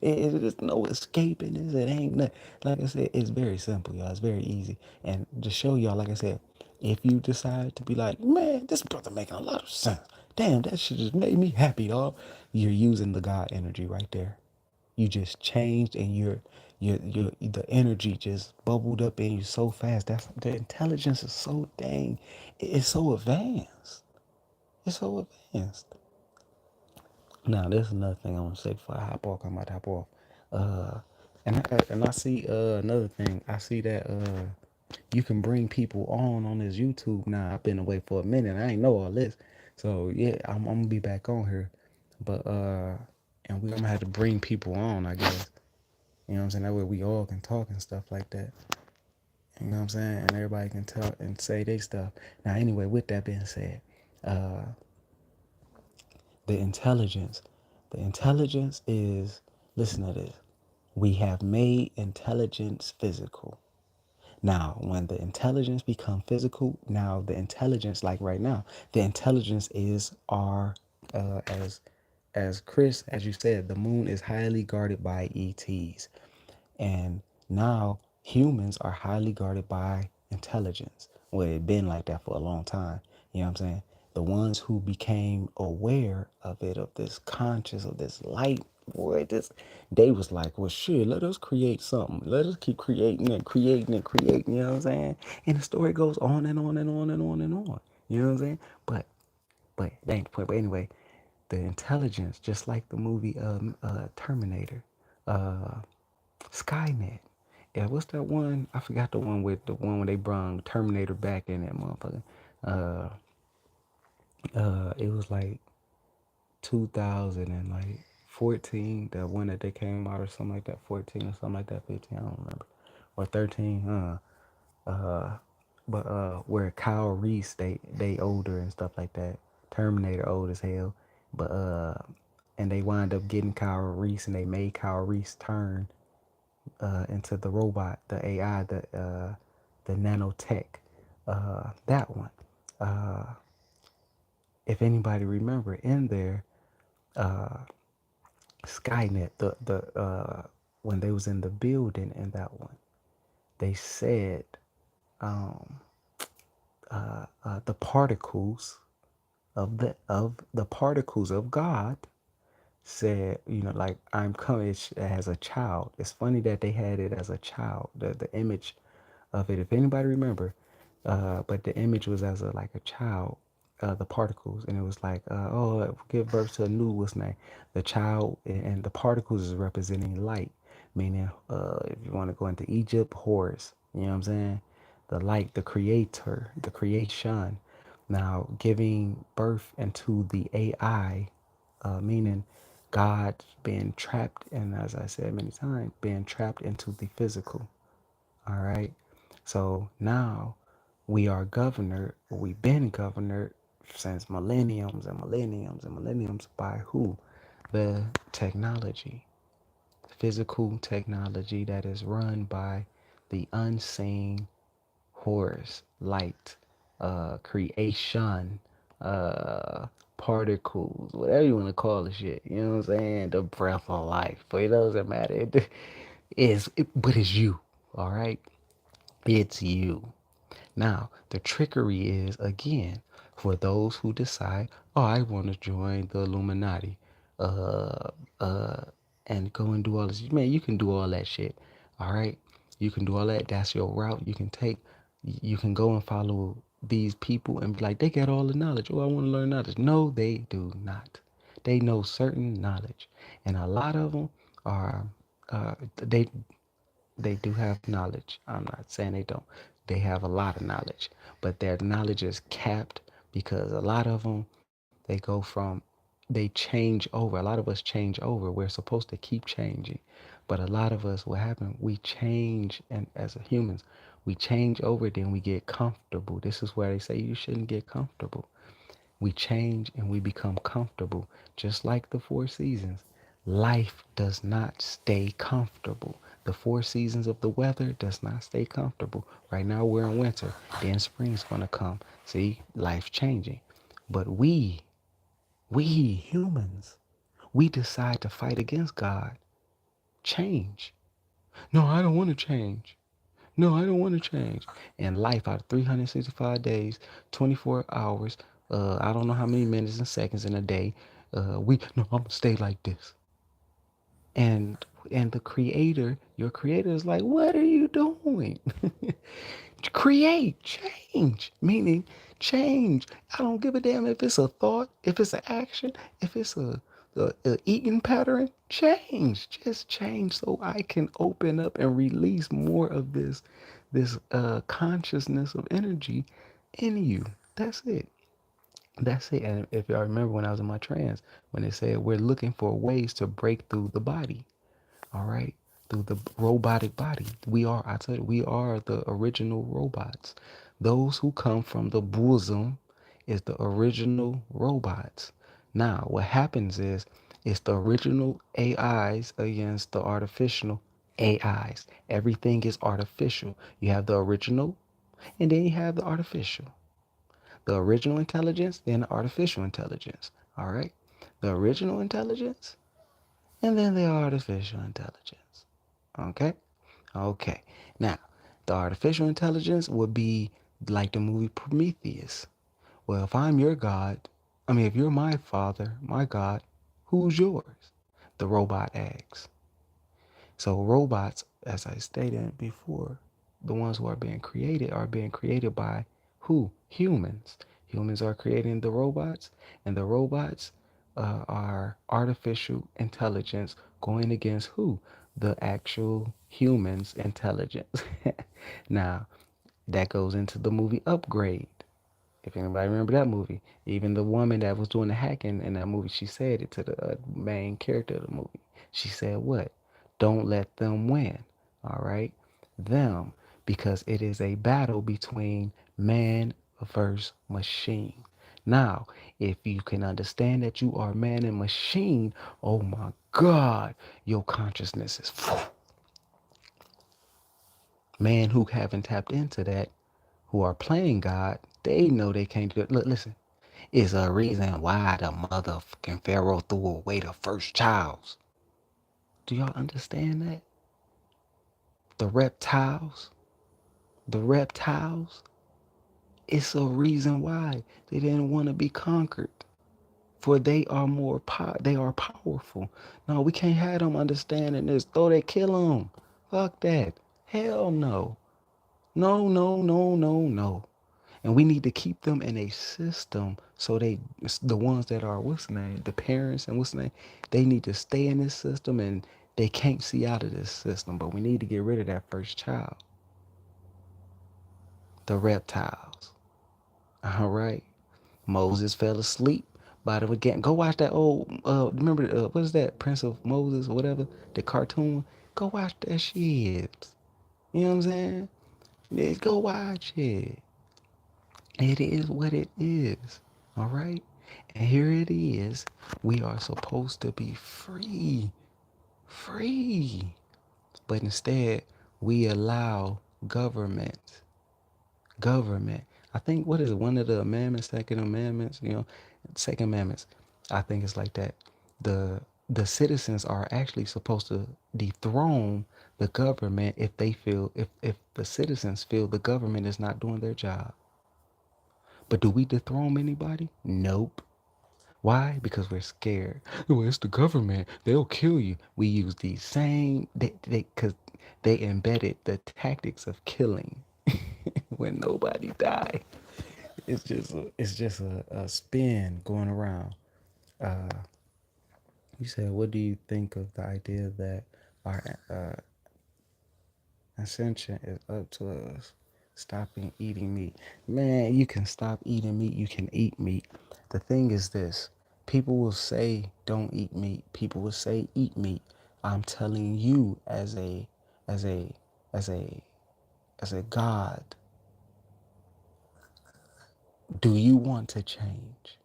There's no escaping this. It ain't nothing. Like I said, it's very simple, y'all. It's very easy. And to show y'all, like I said, if you decide to be like, man, this brother making a lot of sense. Damn, that shit just made me happy, dog. You're using the God energy right there. You just changed, and the energy just bubbled up in you so fast. That's the intelligence is so dang. It's so advanced. It's so advanced. Now, there's another thing I want to say before I hop off. I'm about to hop off. And I see another thing. I see that You can bring people on this YouTube now. I've been away for a minute. I ain't know all this. So yeah, I'm gonna be back on here. But and I'm gonna have to bring people on, I guess. You know what I'm saying? That way we all can talk and stuff like that. You know what I'm saying? And everybody can talk and say their stuff. Now anyway, with that being said, uh the intelligence. The intelligence is, listen to this. We have made intelligence physical. Now, when the intelligence become physical, now the intelligence, like right now, the intelligence is our, as Chris, as you said, the moon is highly guarded by ETs. And now humans are highly guarded by intelligence. Well, it's been like that for a long time. You know what I'm saying? The ones who became aware of it, of this conscious, of this light, boy, this they was like, well shit, let us create something. Let us keep creating and creating and creating, you know what I'm saying? And the story goes on and on and on and on and on. You know what I'm saying? But that ain't the point. But anyway, the intelligence, just like the movie Terminator. Uh Skynet. Yeah, what's that one? I forgot the one with the one when they brung Terminator back in that motherfucker. Uh, it was like 2000 and like 14, the one that they came out or something like that, 14 or something like that, 15, I don't remember, or 13. But where Kyle Reese, they older and stuff like that. Terminator old as hell, but and they wind up getting Kyle Reese, and they made Kyle Reese turn into the robot, the AI, the nanotech, that one. Uh, if anybody remember in there, uh, Skynet, the when they was in the building in that one, they said um, the particles of the particles of God said, like I'm coming as a child. It's funny that they had it as a child, the image of it. If anybody remember, but the image was as a like a child, the particles, and it was like, oh, give birth to a new what's name, the child, and the particles is representing light, meaning, if you want to go into Egypt, Horus, you know what I'm saying, the light, the creator, the creation. Now giving birth into the AI, meaning God being trapped, and as I said many times, being trapped into the physical. All right. So now we are governed, we've been governed since millenniums and millenniums and millenniums by who? The technology, physical technology that is run by the unseen horse, light, creation, uh, particles, whatever you want to call the shit. You know what I'm saying? The breath of life. But it doesn't matter. But it's you. All right. It's you. Now, the trickery is again for those who decide, oh, I want to join the Illuminati, uh, uh, and go and do all this. Man, you can do all that shit. All right, you can do all that. That's your route. You can take. You can go and follow these people and be like, they got all the knowledge. Oh, I want to learn knowledge. No, they do not. They know certain knowledge, and a lot of them are. They do have knowledge. I'm not saying they don't. They have a lot of knowledge, but their knowledge is capped because a lot of them, they go from, they change over. A lot of us change over. We're supposed to keep changing, but a lot of us, what happened? We change, and as humans, we change over. Then we get comfortable. This is where they say you shouldn't get comfortable. We change and we become comfortable, just like the four seasons. Life does not stay comfortable. The four seasons of the weather does not stay comfortable. Right now we're in winter, then spring's gonna come. See, life changing. But we humans, we decide to fight against God. Change. No, I don't want to change. No, I don't want to change. And life out of 365 days, 24 hours, I don't know how many minutes and seconds in a day, no, I'm gonna stay like this. And the creator, your creator is like, what are you doing? Create, change, meaning change. I don't give a damn if it's a thought, if it's an action, if it's a eating pattern. Change, just change so I can open up and release more of this this consciousness of energy in you. That's it. That's it. And if y'all remember when I was in my trance, when they said we're looking for ways to break through the body, all right, through the robotic body. We are, I tell you, we are the original robots. Those who come from the bosom is the original robots. Now, what happens is it's the original AIs against the artificial AIs. Everything is artificial. You have the original, and then you have the artificial. The original intelligence, then the artificial intelligence. All right? The original intelligence, and then the artificial intelligence. Okay? Okay. Now, the artificial intelligence would be like the movie Prometheus. Well, if I'm your God, I mean, if you're my father, my God, who's yours? The robot asks. So robots, as I stated before, the ones who are being created by who? Humans. Humans are creating the robots, and the robots are artificial intelligence going against who? The actual humans' intelligence. Now, that goes into the movie Upgrade. If anybody remember that movie, even the woman that was doing the hacking in that movie, she said it to the main character of the movie. She said, "What? Don't let them win." All right, them, because it is a battle between man versus machine. Now, if you can understand that you are man and machine, oh my God, your consciousness is man who haven't tapped into that, who are playing God, they know they can't do it. Look, listen, it's a reason why the motherfucking Pharaoh threw away the first child. Do y'all understand that? The reptiles, the reptiles, it's a reason why they didn't want to be conquered. For they are they are powerful. No, we can't have them understanding this. Throw they kill them. Fuck that. Hell no. No, no, no, no, no. And we need to keep them in a system so the ones that are, what's the name, the parents and what's the name, they need to stay in this system and they can't see out of this system. But we need to get rid of that first child, the reptiles. All right. Moses fell asleep by the again. Go watch that old, remember, what is that, Prince of Moses or whatever, the cartoon? Go watch that shit. You know what I'm saying? Yeah, go watch it. It is what it is. All right. And here it is. We are supposed to be free. Free. But instead, we allow government. I think, what is it? One of the amendments, second amendments, second amendments. I think it's like that. The the citizens are actually supposed to dethrone the government if they feel if the citizens feel the government is not doing their job. But do we dethrone anybody? Nope. Why? Because we're scared. Well, it's the government. They'll kill you. We use these same because they embedded the tactics of killing when nobody died. It's just a spin going around. Uh, you said, what do you think of the idea that our ascension is up to us stopping eating meat? Man, you can stop eating meat. You can eat meat. The thing is this. People will say don't eat meat. People will say eat meat. I'm telling you as a as a as a God, do you want to change?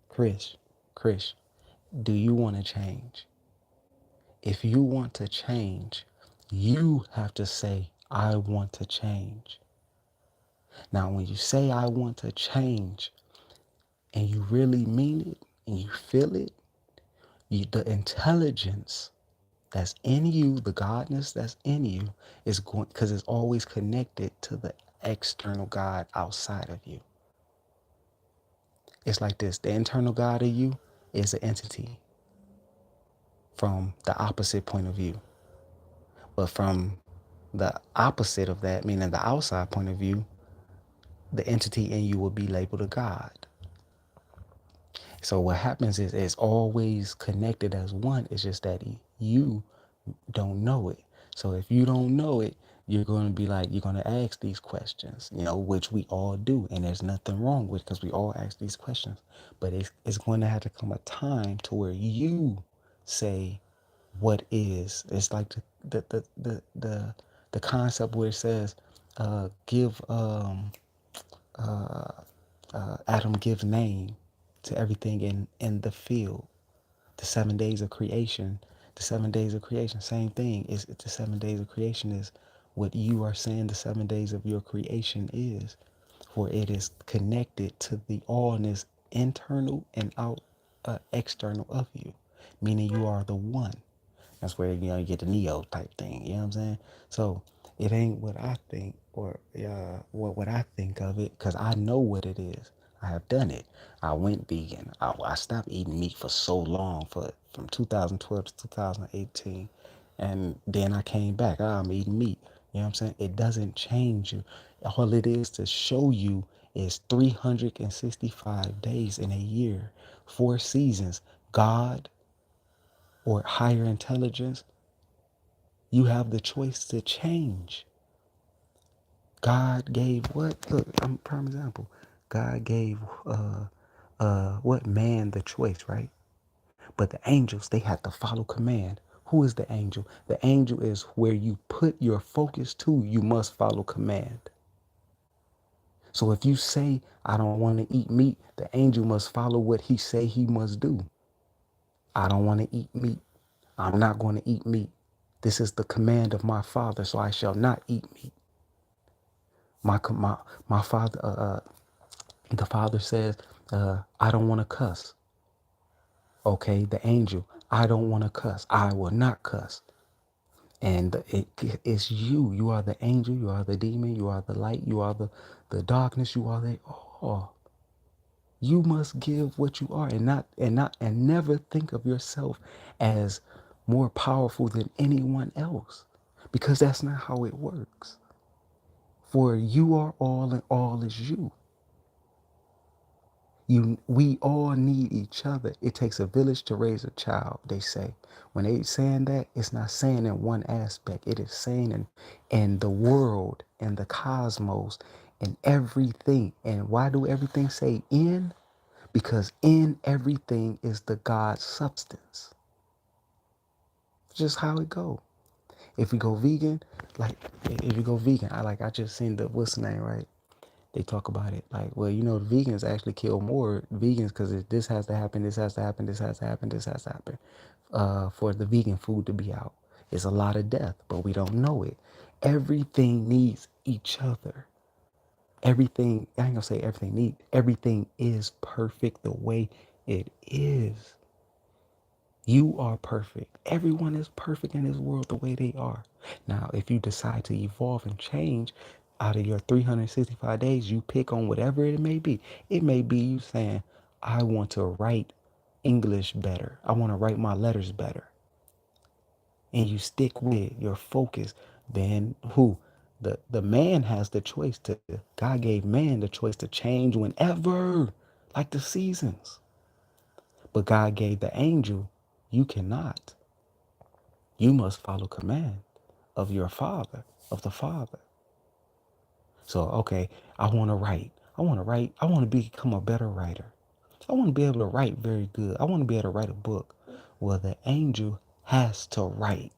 Chris, Chris, do you want to change? If you want to change, you have to say, I want to change. Now, when you say, I want to change, and you really mean it, and you feel it, the intelligence that's in you, the godness that's in you, is going, because it's always connected to the external God outside of you. It's like this, the internal God of you is an entity from the opposite point of view. But from the opposite of that, meaning the outside point of view, the entity in you will be labeled a God. So what happens is it's always connected as one. It's just that you don't know it. So if you don't know it, you're going to be like, you're going to ask these questions, you know, which we all do. And there's nothing wrong with, because we all ask these questions. But it's going to have to come a time to where you say, what is. It's like the concept where it says, give Adam gives name to everything in the field. The 7 days of creation, the 7 days of creation, same thing. Is the 7 days of creation is what you are saying the 7 days of your creation is, for it is connected to the allness internal and out external of you, meaning you are the one. That's where you get the Neo type thing. You know what I'm saying? So it ain't what I think, or what I think of it, because I know what it is. I have done it. I went vegan. I stopped eating meat for so long, for from 2012 to 2018, and then I came back. I'm eating meat. You know what I'm saying? It doesn't change you. All it is to show you is 365 days in a year, 4 seasons. God or higher intelligence, you have the choice to change. God gave what? Look, I'm a prime example. God gave what, man, the choice, right? But the angels, they had to follow command. Who is the angel? The angel is where you put your focus to. You must follow command. So if you say, I don't want to eat meat, the angel must follow what he say he must do. I don't want to eat meat. I'm not going to eat meat. This is the command of my father, so I shall not eat meat. My father, the father says, I don't want to cuss. Okay, the angel, I don't want to cuss. I will not cuss. And it's you. You are the angel. You are the demon. You are the light. You are the darkness. You are the all. You must give what you are, and never think of yourself as more powerful than anyone else, because that's not how it works. For you are all, and all is you. We all need each other. It takes a village to raise a child, they say. When they saying that, it's not saying in one aspect. It is saying in the world, in the cosmos, in everything. And why do everything say in? Because in everything is the God substance. Just how it go. If we go vegan, like if you go vegan, I just seen the what's the name, right? They talk about it like, well, the vegans actually kill more vegans because this has to happen, this has to happen, this has to happen, this has to happen, for the vegan food to be out. It's a lot of death, but we don't know it. Everything needs each other. Everything, I ain't gonna say everything needs, everything is perfect the way it is. You are perfect. Everyone is perfect in this world the way they are. Now, if you decide to evolve and change out of your 365 days, you pick on whatever it may be. It may be you saying, I want to write English better. I want to write my letters better. And you stick with your focus. Then who? The man has the choice to, God gave man the choice to change whenever, like the seasons. But God gave the angel, you cannot. You must follow command of your father, of the father. So, okay, I want to write. I want to write. I want to become a better writer. I want to be able to write very good. I want to be able to write a book. Well, the angel has to write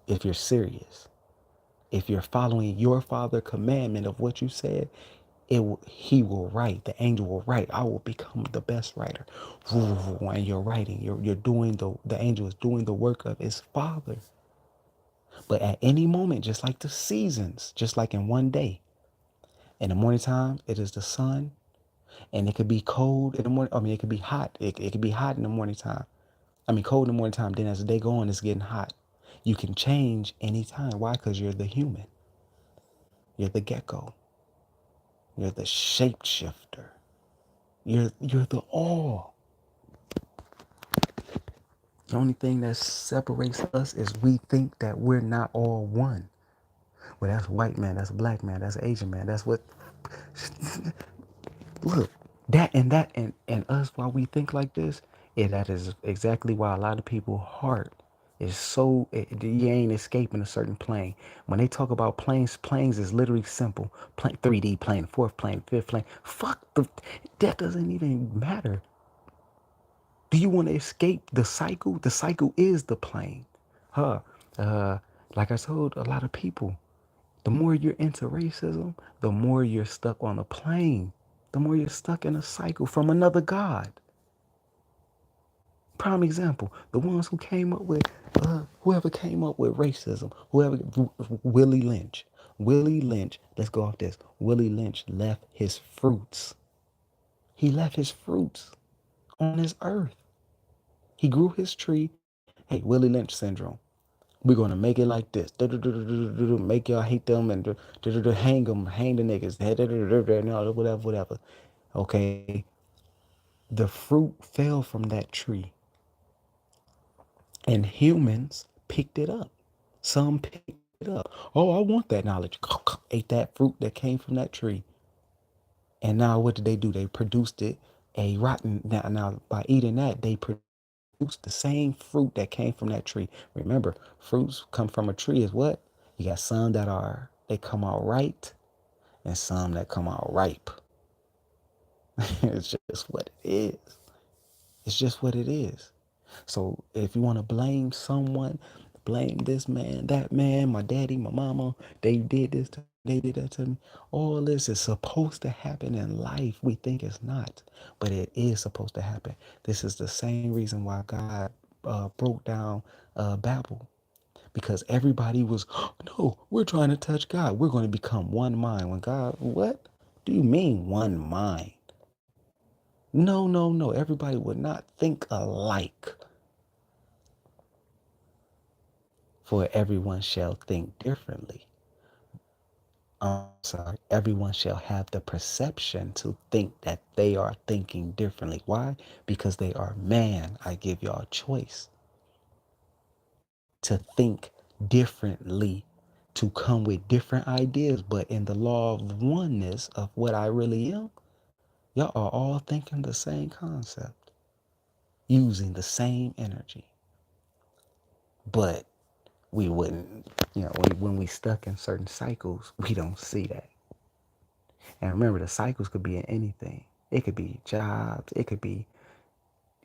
if you're serious. If you're following your father commandment of what you said, he will write. The angel will write. I will become the best writer. And you're writing. You're doing the angel is doing the work of his father. But at any moment, just like the seasons, just like in one day, in the morning time, it is the sun, and it could be cold in the morning. I mean, it could be hot. It could be hot in the morning time. I mean, cold in the morning time. Then as the day goes on, it's getting hot. You can change anytime. Why? Because you're the human. You're the gecko. You're the shapeshifter. You're the all. The only thing that separates us is we think that we're not all one. Well, that's a white man, that's a black man, that's an Asian man, that's what. Look, that and us, why we think like this, that is exactly why a lot of people heart It's so you ain't escaping a certain plane. When they talk about planes, planes is literally simple. Plane, 3D plane, fourth plane, fifth plane. Fuck the that doesn't even matter. Do you want to escape the cycle? The cycle is the plane. Huh. Uh like I told a lot of people, the more you're into racism, the more you're stuck on a plane. The more you're stuck in a cycle from another God. Prime example, the ones who came up with, whoever came up with racism, whoever, Willie Lynch. Willie Lynch, let's go off this. Willie Lynch left his fruits. He left his fruits on this earth. He grew his tree. Hey, Willie Lynch syndrome. We're gonna make it like this. Make y'all hate them and hang them, hang the niggas. Whatever, whatever. Okay. The fruit fell from that tree, and humans picked it up. Some picked it up. Oh, I want that knowledge. Ate that fruit that came from that tree. And now what did they do? They produced it a rotten. Now by eating that, they produced the same fruit that came from that tree. Remember, fruits come from a tree is what? You got some that they come out right, and some that come out ripe. It's just what it is. It's just what it is. So if you want to blame someone, blame this man, that man, my daddy, my mama, they did this to me, they did that to me. All this is supposed to happen in life. We think it's not, but it is supposed to happen. This is the same reason why God broke down Babel, because everybody was, no, we're trying to touch God. We're going to become one mind. When God, what do you mean one mind? No, no, no. Everybody would not think alike. For everyone shall think differently. I'm sorry, everyone shall have the perception to think that they are thinking differently. Why? Because they are man. I give y'all a choice to think differently, to come with different ideas, but in the law of oneness of what I really am, y'all are all thinking the same concept, using the same energy. But we wouldn't, when we stuck in certain cycles, we don't see that. And remember, the cycles could be in anything. It could be jobs. It could be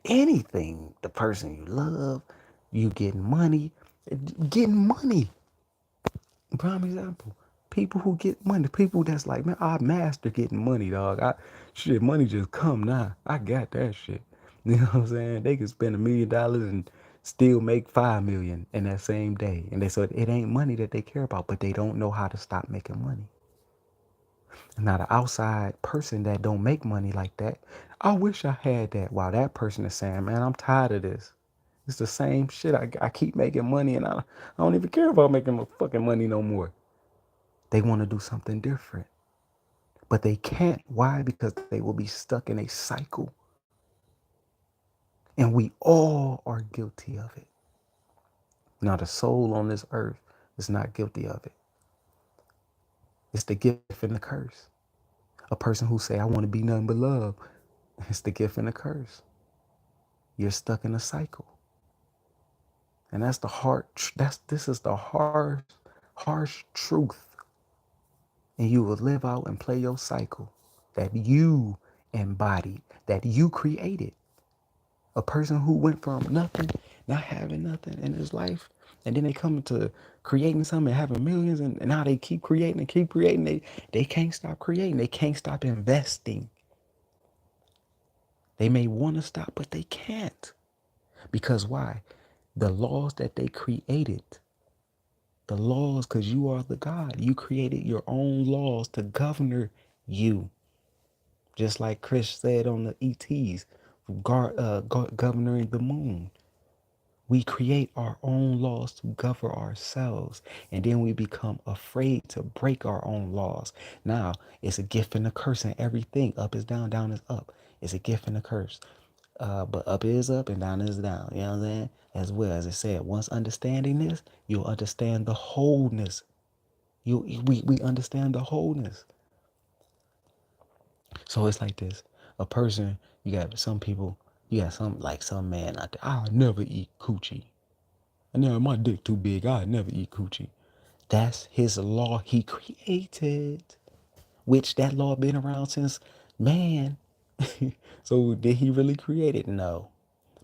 anything. The person you love, you getting money, getting money. Prime example. People who get money, people that's like, man, I master getting money, dog. Shit, money just come now. I got that shit. You know what I'm saying? They could spend $1 million and still make 5 million in that same day. And they said it ain't money that they care about, but they don't know how to stop making money. Now the outside person that don't make money like that, I wish I had that. While that person is saying, man, I'm tired of this. It's the same shit. I keep making money and I don't even care about making my fucking money no more. They want to do something different. But they can't. Why? Because they will be stuck in a cycle. And we all are guilty of it. Now the soul on this earth is not guilty of it. It's the gift and the curse. A person who say, I want to be nothing but love. It's the gift and the curse. You're stuck in a cycle. And that's the hard, this is the harsh truth. And you will live out and play your cycle that you embodied, that you created. A person who went from nothing, not having nothing in his life, and then they come to creating something and having millions, and now they keep creating and keep creating. They can't stop creating. They can't stop investing. They may want to stop, but they can't. Because why? The laws that they created, the laws, because you are the God. You created your own laws to govern you. Just like Chris said on the ETs, governing the moon. We create our own laws to govern ourselves, and then we become afraid to break our own laws. Now, it's a gift and a curse in everything. Up is down, down is up. It's a gift and a curse. But up is up and down is down. You know what I'm saying? As well as I said, once understanding this, you'll understand the wholeness. We understand the wholeness. So it's like this. A person, you got some people, you got some like some man out there, I'll never eat coochie. And now my dick too big. I never eat coochie. That's his law he created, which that law been around since man. So did he really create it? No.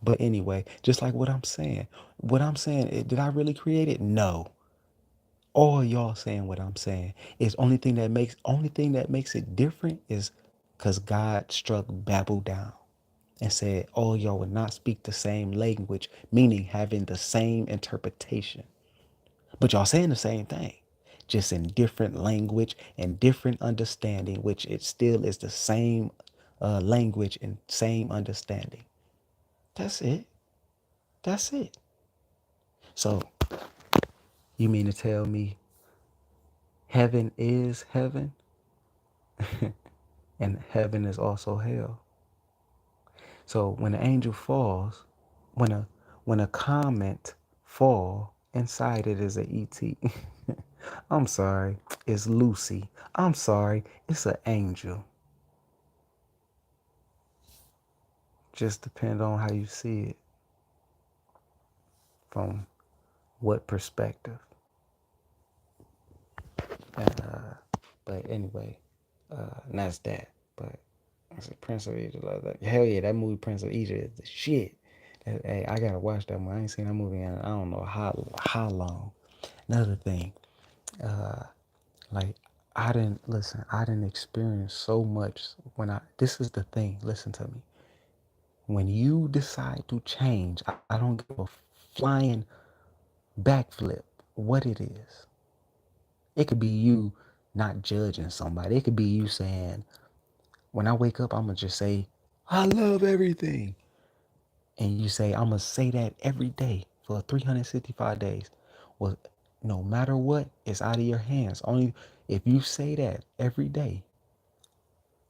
But anyway, just like what I'm saying, did I really create it? No. All y'all saying what I'm saying. Is only thing that makes it different is because God struck Babel down and said all y'all would not speak the same language, meaning having the same interpretation. But y'all saying the same thing, just in different language and different understanding, which it still is the same language and same understanding. That's it. That's it. So you mean to tell me heaven is heaven and heaven is also hell? So when an angel falls, when a when a comment fall, inside it is a ET. I'm sorry, it's Lucy. I'm sorry, it's an angel. Just depend on how you see it, from what perspective. Uh, but anyway, and that's that. But I said Prince of Egypt. Like, hell yeah, that movie Prince of Egypt is the shit. Hey, I gotta watch that one. I ain't seen that movie in I don't know how long. Another thing, uh, like I didn't experience so much when I. This is the thing. Listen to me. When you decide to change, I don't give a flying backflip what it is. It could be you not judging somebody. It could be you saying, when I wake up, I'm going to just say, I love everything. And you say, I'm going to say that every day for 365 days. Well, no matter what, it's out of your hands. Only if you say that every day,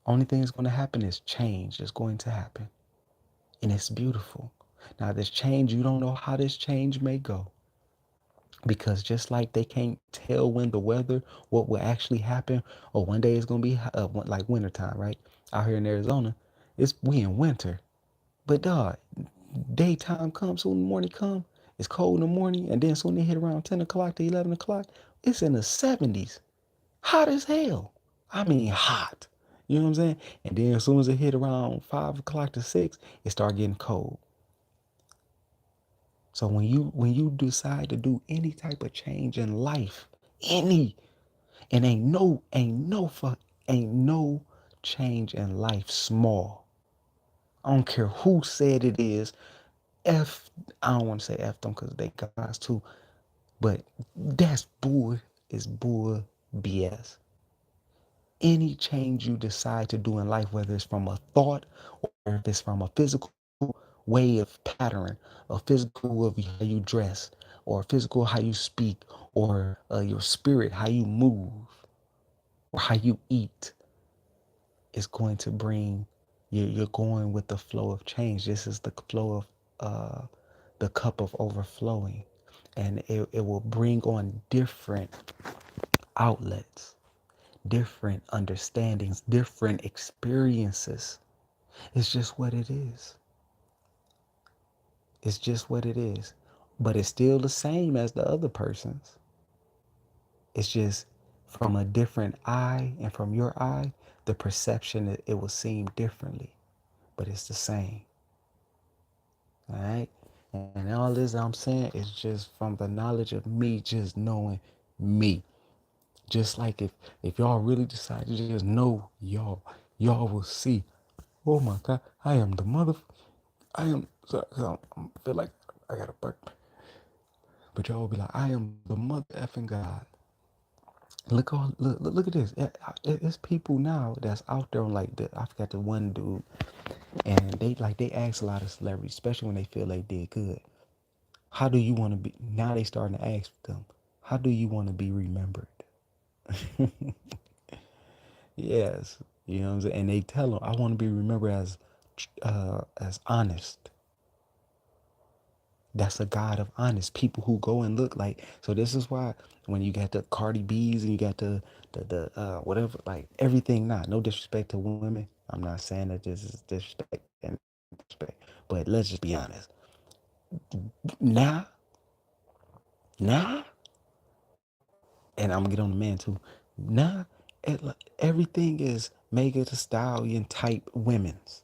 only thing that's going to happen is change is going to happen. And it's beautiful. Now, this change, you don't know how this change may go. Because just like they can't tell when the weather, what will actually happen, or one day it's gonna be like wintertime, right? Out here in Arizona, we in winter, but dog, daytime comes, soon the morning come, it's cold in the morning, and then soon they hit around 10 o'clock to 11 o'clock, it's in the 70s, hot as hell. I mean hot. You know what I'm saying? And then as soon as it hit around 5 o'clock to 6, it start getting cold. So when you decide to do any type of change in life, any and ain't no change in life small. I don't care who said it is. F I don't want to say F them because they guys too, but that's bull is bull BS. Any change you decide to do in life, whether it's from a thought or if it's from a physical way of pattern, a physical of how you dress, or physical how you speak, or your spirit, how you move, or how you eat, is going to bring you're going with the flow of change. This is the flow of the cup of overflowing, and it will bring on different outlets, different understandings, different experiences. It's just what it is. It's just what it is. But it's still the same as the other person's. It's just from a different eye, and from your eye, the perception, it will seem differently, but it's the same. All right. And all this I'm saying is just from the knowledge of me, just knowing me. Just like if y'all really decide to just know y'all will see. Oh my God, I am the mother. I am. Sorry, I feel like I got to burp. But y'all will be like, I am the mother effing God. Look at this. It's people now that's out there on like I forgot the one dude, and they ask a lot of celebrities, especially when they feel they did good. How do you want to be? Now they starting to ask them, how do you want to be remembered? Yes, you know what I'm saying. And they tell them, I want to be remembered as honest. That's a God of honest people who go and look like. So this is why when you got the Cardi B's and you got the whatever, like everything. Not no disrespect to women. I'm not saying that this is disrespect and disrespect, but let's just be honest. Now Nah, and I'm gonna get on the man too. Nah, everything is Megan Thee Stallion type women's.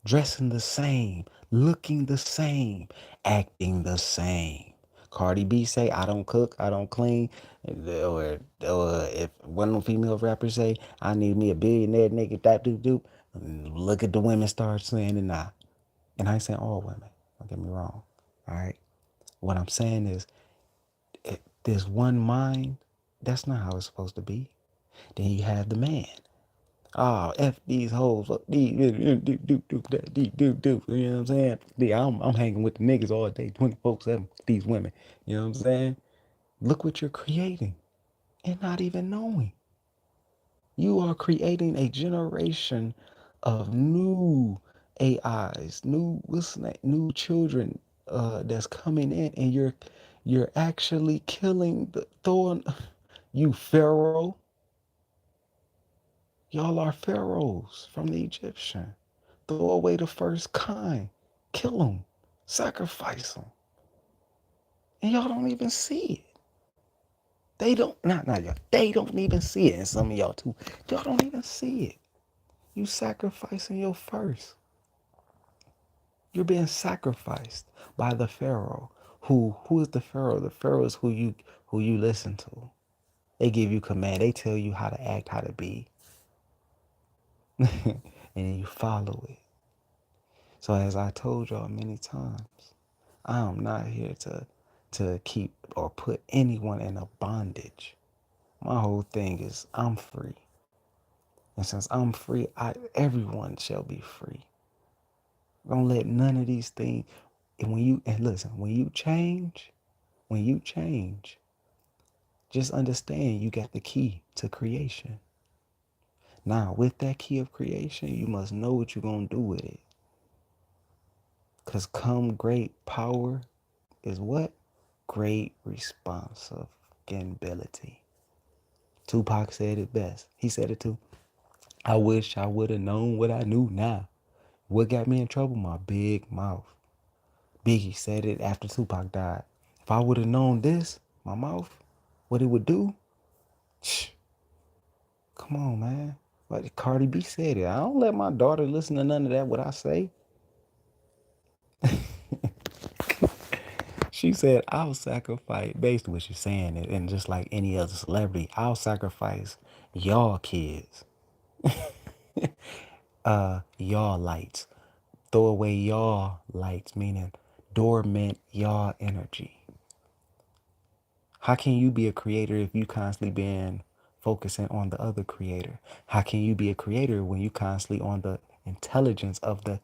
Dressing the same, looking the same, acting the same. Cardi B say, I don't cook, I don't clean. Or if one of the female rappers say, I need me a billionaire nigga, that doop doop. Look at the women start saying it now. And I ain't saying all women, don't get me wrong. All right. What I'm saying is, there's one mind, that's not how it's supposed to be. Then you have the man. Oh, F these hoes. Fuck these. Do. You know what I'm saying? I'm hanging with the niggas all day, 24/7. These women. You know what I'm saying? Look what you're creating and not even knowing. You are creating a generation of new AIs, new children that's coming in, and you're actually killing throwing you pharaoh. Y'all are pharaohs from the Egyptian. Throw away the first kind. Kill them. Sacrifice them. And y'all don't even see it. They don't, not y'all. They don't even see it. And some of y'all too. Y'all don't even see it. You sacrificing your first. You're being sacrificed by the Pharaoh. Who is the Pharaoh? The Pharaoh is who you listen to. They give you command. They tell you how to act, how to be. And then you follow it. So as I told y'all many times, I am not here to keep or put anyone in a bondage. My whole thing is I'm free. And since I'm free, everyone shall be free. Don't let none of these things, and listen, when you change, just understand you got the key to creation. Now, with that key of creation, you must know what you're going to do with it. Because come great power is what? Great responsibility. Tupac said it best. He said it too. I wish I would have known what I knew now. What got me in trouble? My big mouth. Biggie said it after Tupac died. If I would have known this, my mouth, what it would do, come on, man. Like Cardi B said it. I don't let my daughter listen to none of that, what I say. She said, I'll sacrifice, basically what she's saying, and just like any other celebrity, I'll sacrifice y'all kids, y'all lights. Throw away y'all lights, meaning dormant y'all energy. How can you be a creator if you constantly been focusing on the other creator? How can you be a creator when you constantly on the intelligence of the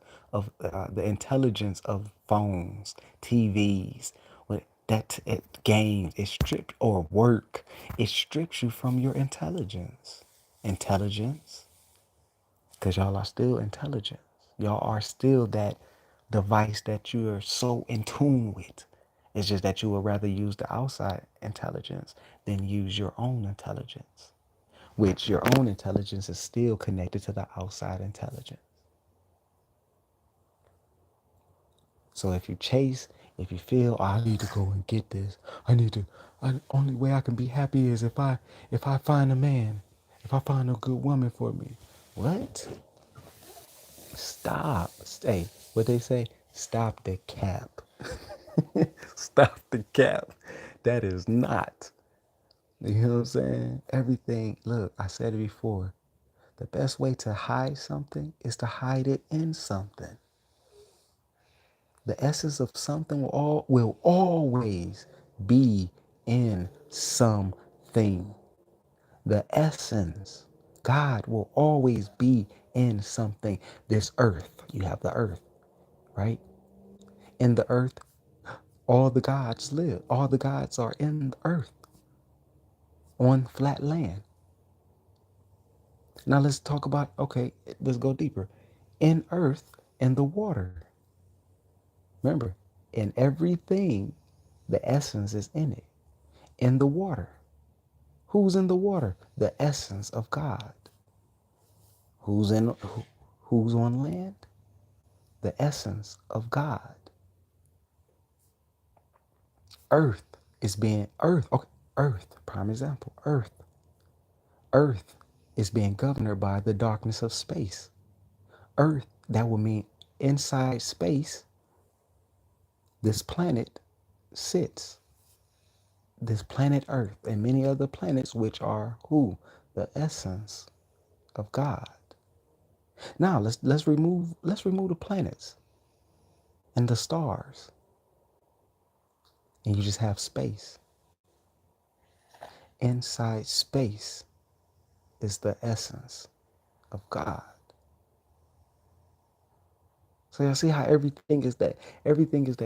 intelligence of phones, TVs, with games? It stripped or work. It strips you from your intelligence. Intelligence, because y'all are still intelligent. Y'all are still that device that you are so in tune with. It's just that you would rather use the outside intelligence than use your own intelligence, which your own intelligence is still connected to the outside intelligence. So if you feel, oh, I need to go and get this, only way I can be happy is if I find a man, if I find a good woman for me. What? Stop. Stay. What they say? Stop the cap. Stop the cap. That is not. You know what I'm saying? Everything. Look, I said it before. The best way to hide something is to hide it in something. The essence of something will always be in something. The essence, God will always be in something. This earth, you have the earth, right? In the earth, all the gods live. All the gods are in the earth, on flat land. Now let's talk about, okay, let's go deeper. In earth, in the water. Remember, in everything, the essence is in it. In the water. Who's in the water? The essence of God. Who's on land? The essence of God. Earth. is being Earth. Okay, Earth, prime example. Earth is being governed by the darkness of space. Earth, that would mean inside space, this planet sits. This planet Earth and many other planets, which are who? The essence of God. Now let's remove the planets and the stars, and you just have space. Inside space is the essence of God. So you see how everything is that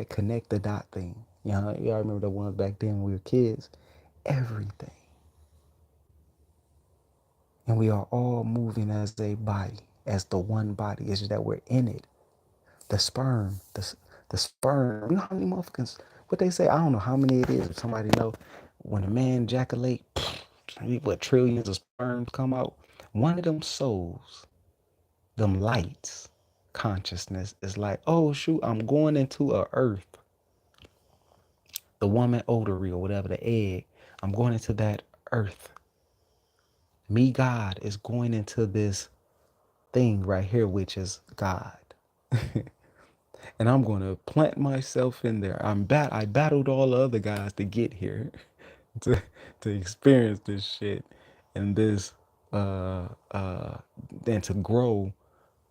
connect the dot thing. You know, y'all remember the ones back then when we were kids? Everything. And we are all moving as a body, as the one body. It's just that we're in it. The sperm, the sperm. You know how many motherfuckers, what they say, I don't know how many it is. If somebody know, when a man ejaculate, what trillions of sperms come out. One of them souls, them lights, consciousness is like, oh shoot, I'm going into a earth. The woman ovary or whatever, the egg. I'm going into that earth. Me, God, is going into this thing right here, which is God. And I'm going to plant myself in there. I battled all the other guys to get here to to experience this shit and this uh uh then to grow,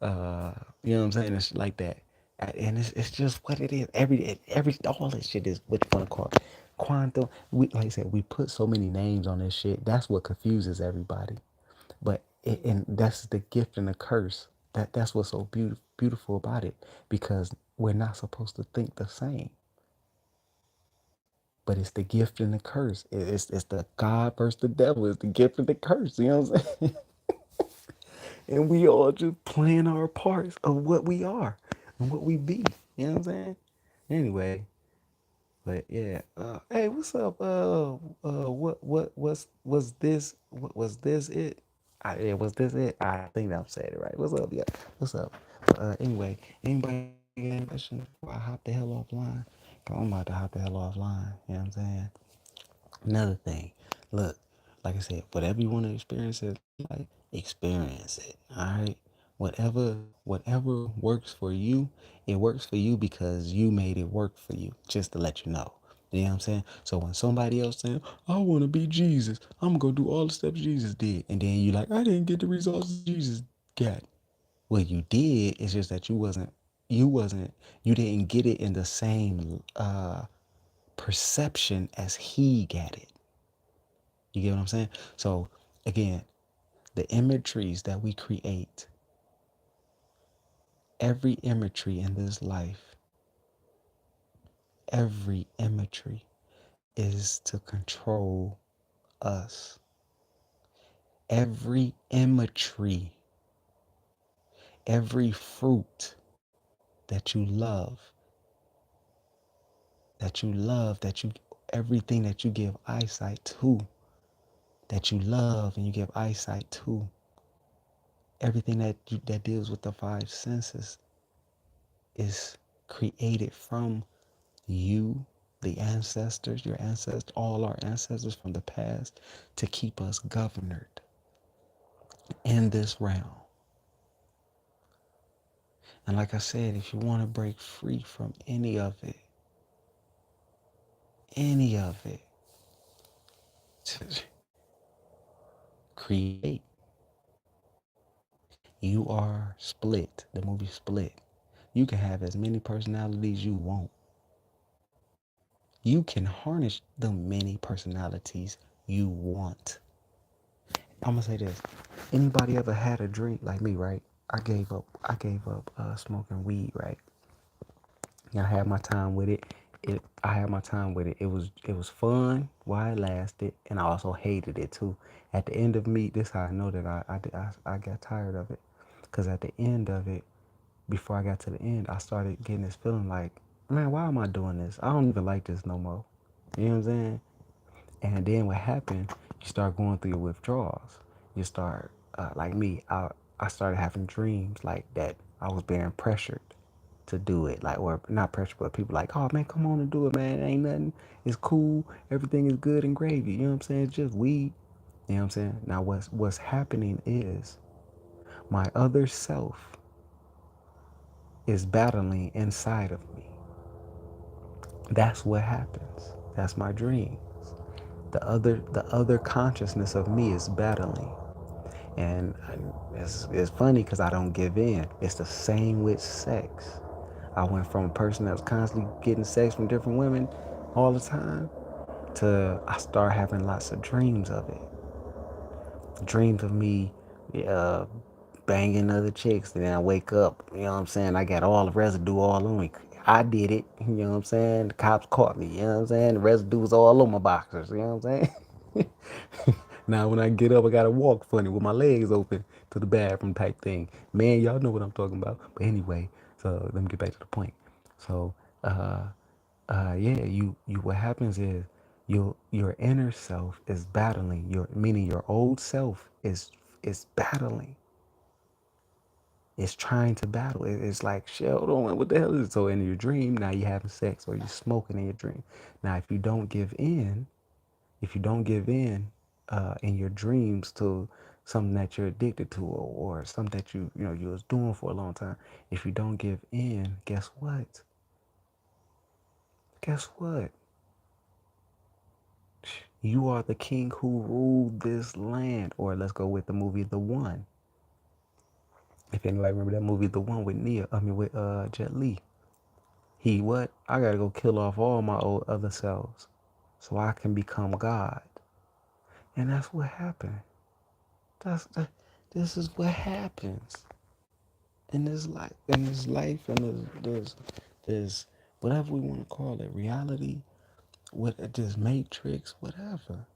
you know what I'm saying? It's like that. And it's just what it is. Every all this shit is what you want to call it. Quantum. We, like I said, we put so many names on this shit. That's what confuses everybody. But and that's the gift and the curse. That's what's so beautiful about it, because we're not supposed to think the same. But it's the gift and the curse. It's the God versus the devil. It's the gift and the curse. You know what I'm saying? And we all just playing our parts of what we are and what we be. You know what I'm saying? Anyway, but yeah. Hey, what's up? Was this? What was this? It? Yeah, was this it? I think I'm saying it right. What's up? Yeah. What's up? Anyway, anybody got any questions before I hop the hell offline? 'Cause I'm about to hop the hell offline. You know what I'm saying? Another thing, look, like I said, whatever you want to experience it, like experience it. All right. Whatever works for you, it works for you because you made it work for you. Just to let you know. You know what I'm saying? So when somebody else saying, I want to be Jesus, I'm gonna do all the steps Jesus did, and then you like, I didn't get the results Jesus got. What you did is just that you didn't get it in the same perception as he got it. You get what I'm saying? So again, the imageries that we create, every imagery in this life, every imagery is to control us. Every imagery, every fruit that you love, that you everything that you give eyesight to, that you love and you give eyesight to, everything that deals with the five senses is created from you, the ancestors, your ancestors, all our ancestors from the past, to keep us governed in this realm. And like I said, if you want to break free from any of it, create. You are Split, the movie Split. You can have as many personalities you want. You can harness the many personalities you want. I'm gonna say this. Anybody ever had a drink like me, right? I gave up smoking weed, right? And I had my time with it. I had my time with it. It was fun while it lasted, and I also hated it too. At the end of me, this is how I know that I got tired of it, because at the end of it, before I got to the end, I started getting this feeling like, man, why am I doing this? I don't even like this no more. You know what I'm saying? And then what happened? You start going through your withdrawals. You start like me. I started having dreams like that. I was being pressured. to do it. Like, or not pressure, but people like, oh man, come on and do it, man. It ain't nothing. It's cool. Everything is good and gravy. You know what I'm saying? It's just weed. You know what I'm saying? Now what's happening is my other self is battling inside of me. That's what happens. That's my dreams. The other consciousness of me is battling. And it's funny because I don't give in. It's the same with sex. I went from a person that was constantly getting sex from different women all the time to I start having lots of dreams of it. Dreams of me uh, banging other chicks. And then I wake up, you know what I'm saying? I got all the residue all on me. I did it, you know what I'm saying? The cops caught me, you know what I'm saying? The residue was all on my boxers, you know what I'm saying? Now when I get up, I gotta walk funny with my legs open to the bathroom type thing. Man, y'all know what I'm talking about. But anyway, so let me get back to the point. So, yeah, you. What happens is your inner self is battling. Meaning your old self is battling. It's trying to battle. It's like, hold on, what the hell is it? So in your dream, now you're having sex or you're smoking in your dream. Now, if you don't give in your dreams to something that you're addicted to or something that you was doing for a long time, if you don't give in, guess what? Guess what? You are the king who ruled this land. Or let's go with the movie The One. If anybody remember that movie The One with with Jet Li. He what? I gotta go kill off all my old other selves so I can become God. And that's what happened. That's that. This is what happens in this life. In this life, and there's whatever we want to call it, reality, what this matrix, whatever.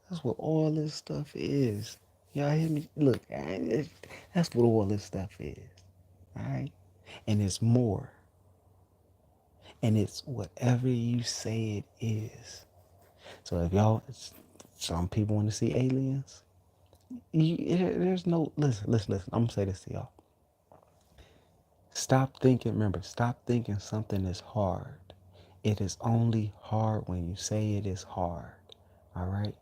That's what all this stuff is. Y'all hear me? Look, that's what all this stuff is. All right, and it's more, and it's whatever you say it is. So if y'all, some people want to see aliens. There's no listen. I'm gonna say this to y'all. Stop thinking. Remember, stop thinking something is hard. It is only hard when you say it is hard. All right.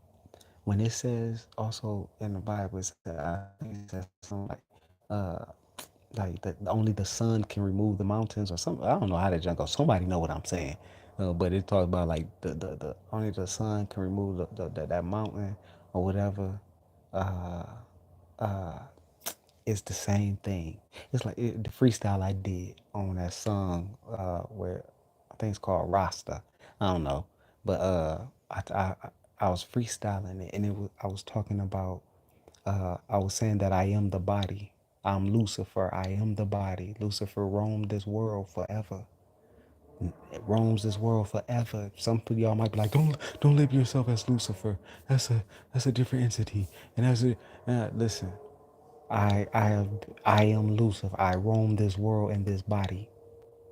When it says also in the Bible, I think it says something uh, like that only the sun can remove the mountains or something. I don't know how that junk goes. Somebody know what I'm saying. But it talks about like the only the sun can remove that mountain or whatever. Uh, uh, it's the same thing. It's like the freestyle I did on that song where I think it's called Rasta. I don't know, but I was freestyling it, and I was talking about I was saying that I am the body. I'm Lucifer. I am the body. Lucifer roamed this world forever. It roams this world forever. Some of y'all might be like, don't label yourself as Lucifer. That's a different entity. And listen. I am Lucifer. I roam this world in this body.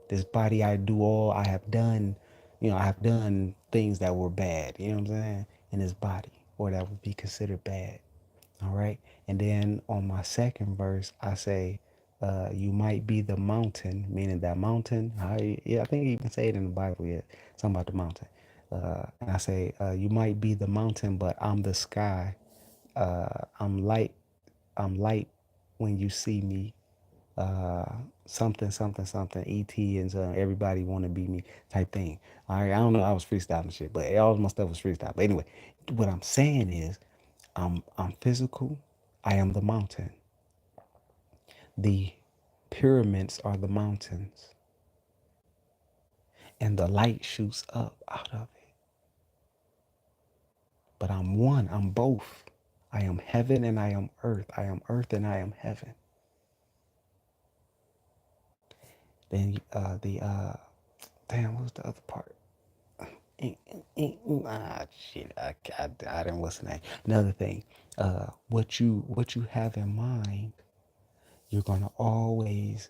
This body I do all I have done, I have done things that were bad, you know what I'm saying? In this body, or that would be considered bad. All right. And then on my second verse, I say, you might be the mountain, meaning that mountain. I think you can say it in the Bible, yeah, something about the mountain. And I say, you might be the mountain, but I'm the sky. I'm light. I'm light when you see me. Uh, something. ET and everybody want to be me type thing. All right. I don't know. I was freestyling shit, but all my stuff was freestyle. But anyway, what I'm saying is, I'm physical. I am the mountain. The pyramids are the mountains, and the light shoots up out of it. But I'm one. I'm both. I am heaven and I am earth. I am earth and I am heaven. Then the damn, what was the other part? Shit, I didn't. What's the name? Another thing. What you have in mind, you're gonna always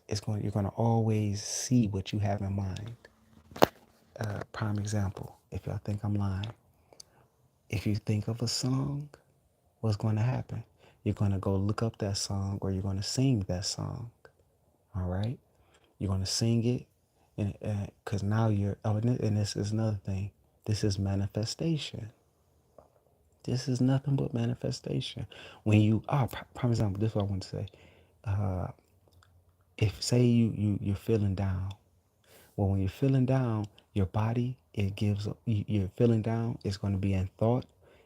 see what you have in mind. Prime example. If y'all think I'm lying, if you think of a song, what's going to happen? You're going to go look up that song or you're going to sing that song. All right. You're going to sing it, and because now you're, oh, and this is another thing. This is manifestation. This is nothing but manifestation. When you, prime example, this is what I want to say. Uh, if say you're feeling down, well, when you're feeling down, your body, it gives, you're feeling down, it's going to be in thought,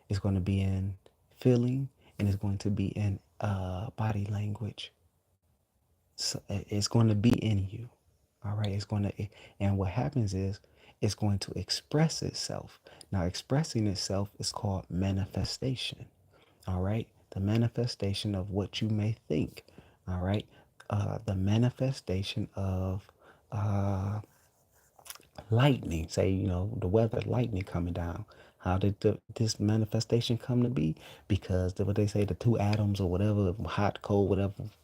it's going to be in feeling, and it's going to be in body language. So it's going to be in you. All right. And what happens is it's going to express itself. Now, expressing itself is called manifestation. All right. The manifestation of what you may think. All right. The manifestation of uh, lightning. Say, the weather, lightning coming down. How did this manifestation come to be? Because what they say, the two atoms or whatever, hot, cold,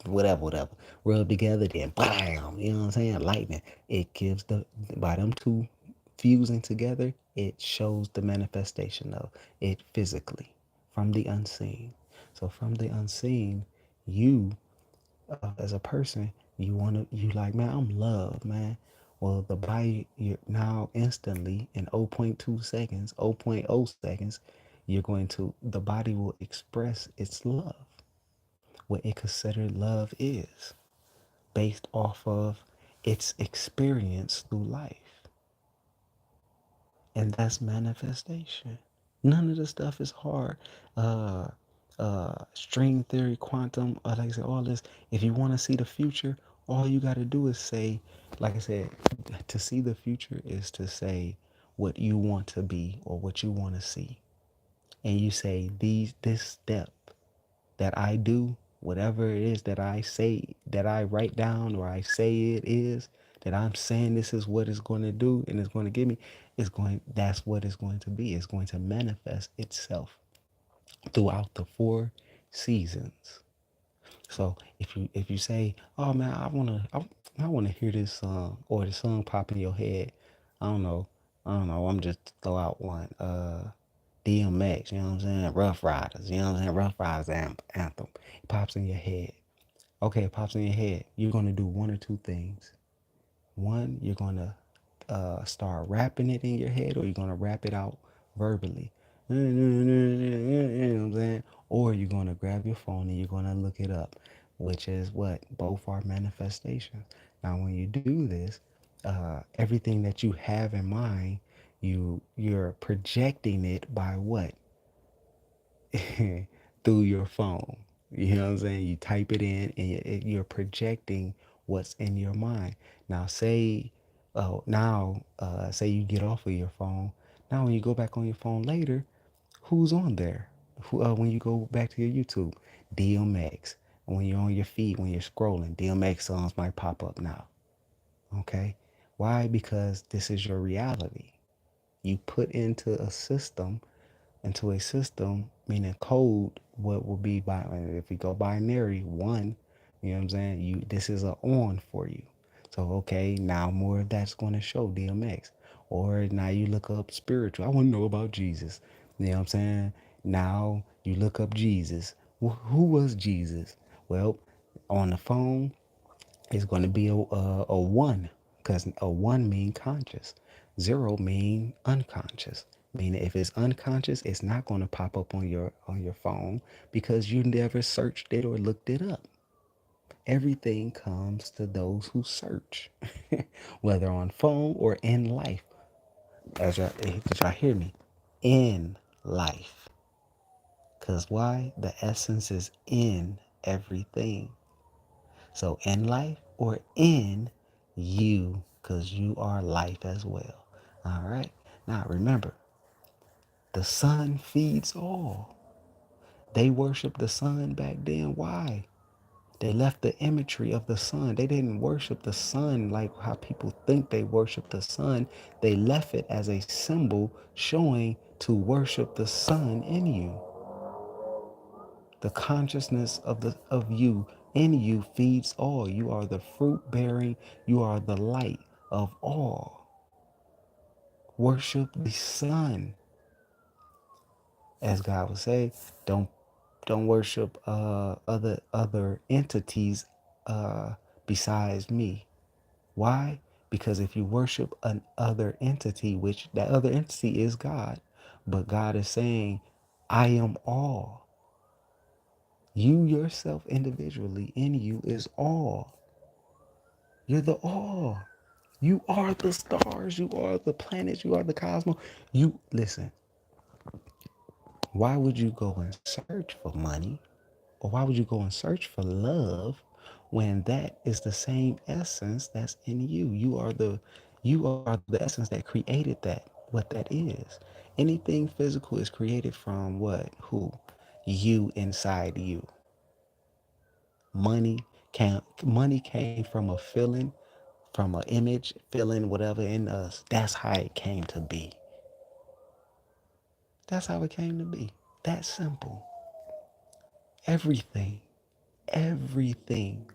whatever, rub together, then bam, you know what I'm saying? Lightning. It gives by them two fusing together, it shows the manifestation of it physically from the unseen. So from the unseen, you as a person, you like, man, I'm loved, man. Well, the body, you now instantly in zero point 0.2 seconds, zero point 0.0 seconds, the body will express its love, what it considered love is, based off of its experience through life. And that's manifestation. None of the stuff is hard. Uh, String theory, quantum, like I said, all this. If you want to see the future, all you got to do is say, like I said, to see the future is to say what you want to be or what you want to see. And you say, this step that I do, whatever it is that I say, that I write down or I say it is, that I'm saying this is what it's going to do and it's going to give me, that's what it's going to be. It's going to manifest itself throughout the 4 seasons. So if you say, oh man, I wanna hear this song, or the song pop in your head, I don't know, I'm just throw out one. DMX, you know what I'm saying? Rough Riders, you know what I'm saying? Rough Riders anthem. It pops in your head. Okay, it pops in your head. You're gonna do one or two things. One, you're gonna start rapping it in your head, or you're gonna rap it out verbally. You know what I'm saying? Or you're gonna grab your phone and you're gonna look it up, which is what both are manifestations. Now, when you do this, everything that you have in mind, you're projecting it by what? Through your phone. You know what I'm saying? You type it in and you're projecting what's in your mind. Now, say you get off of your phone. Now, when you go back on your phone later, who's on there? When you go back to your YouTube, DMX. When you're on your feed, when you're scrolling, DMX songs might pop up now. Okay? Why? Because this is your reality. You put into a system, meaning code, what will be by, if we go binary, one, you know what I'm saying? This is a on for you. So okay, now more of that's going to show DMX. Or now you look up spiritual. I want to know about Jesus. You know what I'm saying? Now you look up Jesus. Who was Jesus? Well, on the phone, it's going to be a one, because a one mean conscious. Zero mean unconscious. Meaning if it's unconscious, it's not going to pop up on your phone because you never searched it or looked it up. Everything comes to those who search, whether on phone or in life. Did y'all hear me? In life. Because why? The essence is in everything. So in life or in you, because you are life as well. All right. Now remember, the sun feeds all. They worshiped the sun back then. Why? They left the imagery of the sun. They didn't worship the sun like how people think they worship the sun. They left it as a symbol showing to worship the sun in you. The consciousness of you in you feeds all. You are the fruit bearing, you are the light of all. Worship the sun. As God would say, don't worship other entities besides me. Why? Because if you worship an other entity, which that other entity is God, but God is saying, I am all. You yourself individually in you is all. You're the all. You are the stars. You are the planets. You are the cosmos. You listen. Why would you go and search for money? Or why would you go and search for love when that is the same essence that's in you? You are the essence that created that, what that is. Anything physical is created from what? Who? You inside you. Money came from a feeling, from an image, feeling, whatever in us. That's how it came to be. That's how it came to be. That simple. Everything. Everything.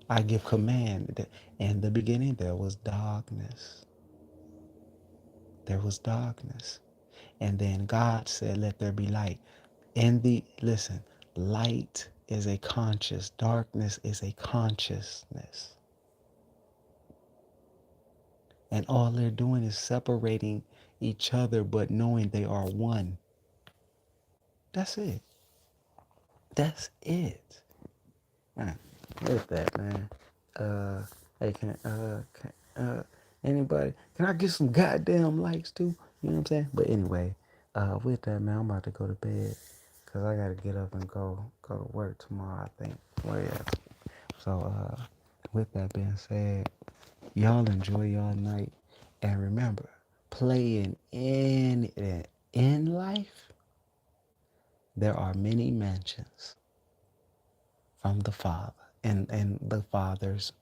I give command that in the beginning there was darkness. There was darkness. And then God said, let there be light. Listen, light is a conscious, darkness is a consciousness. And all they're doing is separating each other, but knowing they are one. That's it. That's it. Man, with that, man. Uh, hey, anybody, can I get some goddamn likes too? You know what I'm saying? But anyway, with that, man, I'm about to go to bed because I got to get up and go to work tomorrow, I think. Well, yeah. So, with that being said, y'all enjoy y'all night. And remember, playing in life, there are many mansions from the Father and the Father's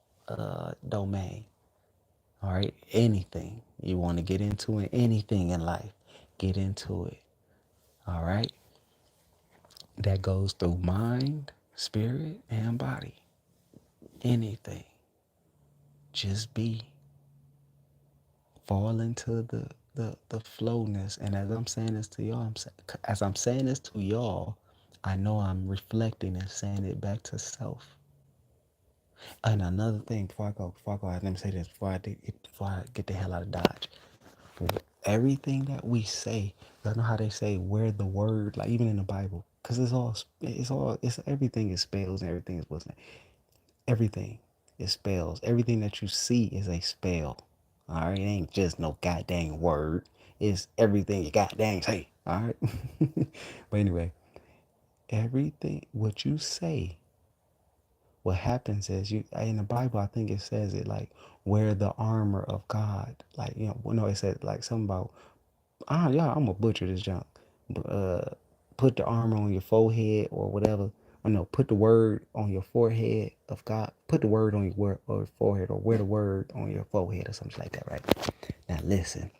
domain. All right, anything you want to get into it, anything in life, get into it. All right, that goes through mind, spirit, and body. Anything, just be, fall into the flowness. And as I'm saying this to y'all, as I'm saying this to y'all, I know I'm reflecting and saying it back to self. And another thing, before I go, let me say this before I get the hell out of Dodge. Everything that we say, you know how they say where the word, like even in the Bible, because it's everything is spells and everything is what's name. Everything is spells. Everything that you see is a spell. All right, it ain't just no goddamn word. It's everything you goddamn say. All right, but anyway, everything what you say, what happens is you in the Bible. I think it says it like wear the armor of God. Like well, no, it said like something about yeah, I'm gonna butcher this junk. Put the armor on your forehead or whatever. Or no, put the word on your forehead of God. Put the word on your forehead, or wear the word on your forehead or something like that, right? Now listen,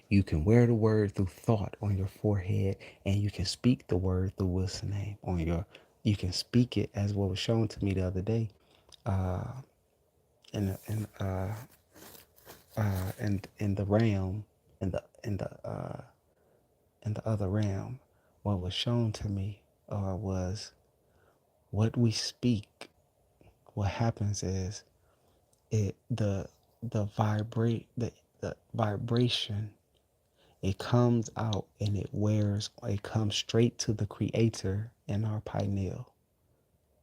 you can wear the word through thought on your forehead, and you can speak the word through what's the name on your. You can speak it as what was shown to me the other day, uh, in the, in the realm, in the other realm. What was shown to me was what we speak. What happens is it the vibration, it comes out and it comes straight to the creator in our pineal.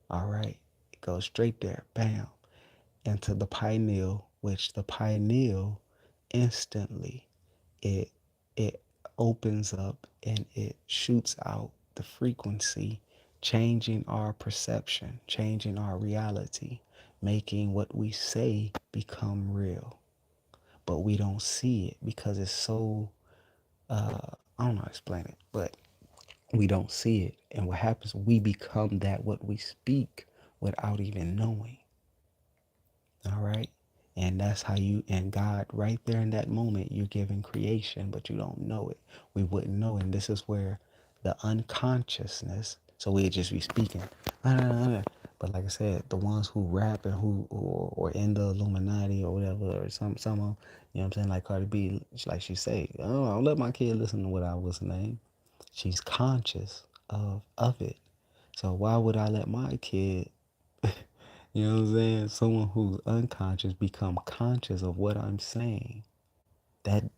All right, it goes straight there, bam, into the pineal, which the pineal instantly it it opens up and it shoots out the frequency, changing our perception, changing our reality, making what we say become real. But we don't see it because it's so I don't know how to explain it, but we don't see it. And what happens, we become that what we speak without even knowing. All right. And that's how and God, right there in that moment, you're giving creation, but you don't know it. We wouldn't know. And this is where the unconsciousness, so we'd just be speaking. But like I said, the ones who rap and who or in the Illuminati or whatever, or some of them, you know what I'm saying? Like Cardi B, like she say, oh, I'll let my kid listen to what I was name. She's conscious of it. So why would I let my kid You know what I'm saying? Someone who's unconscious become conscious of what I'm saying. That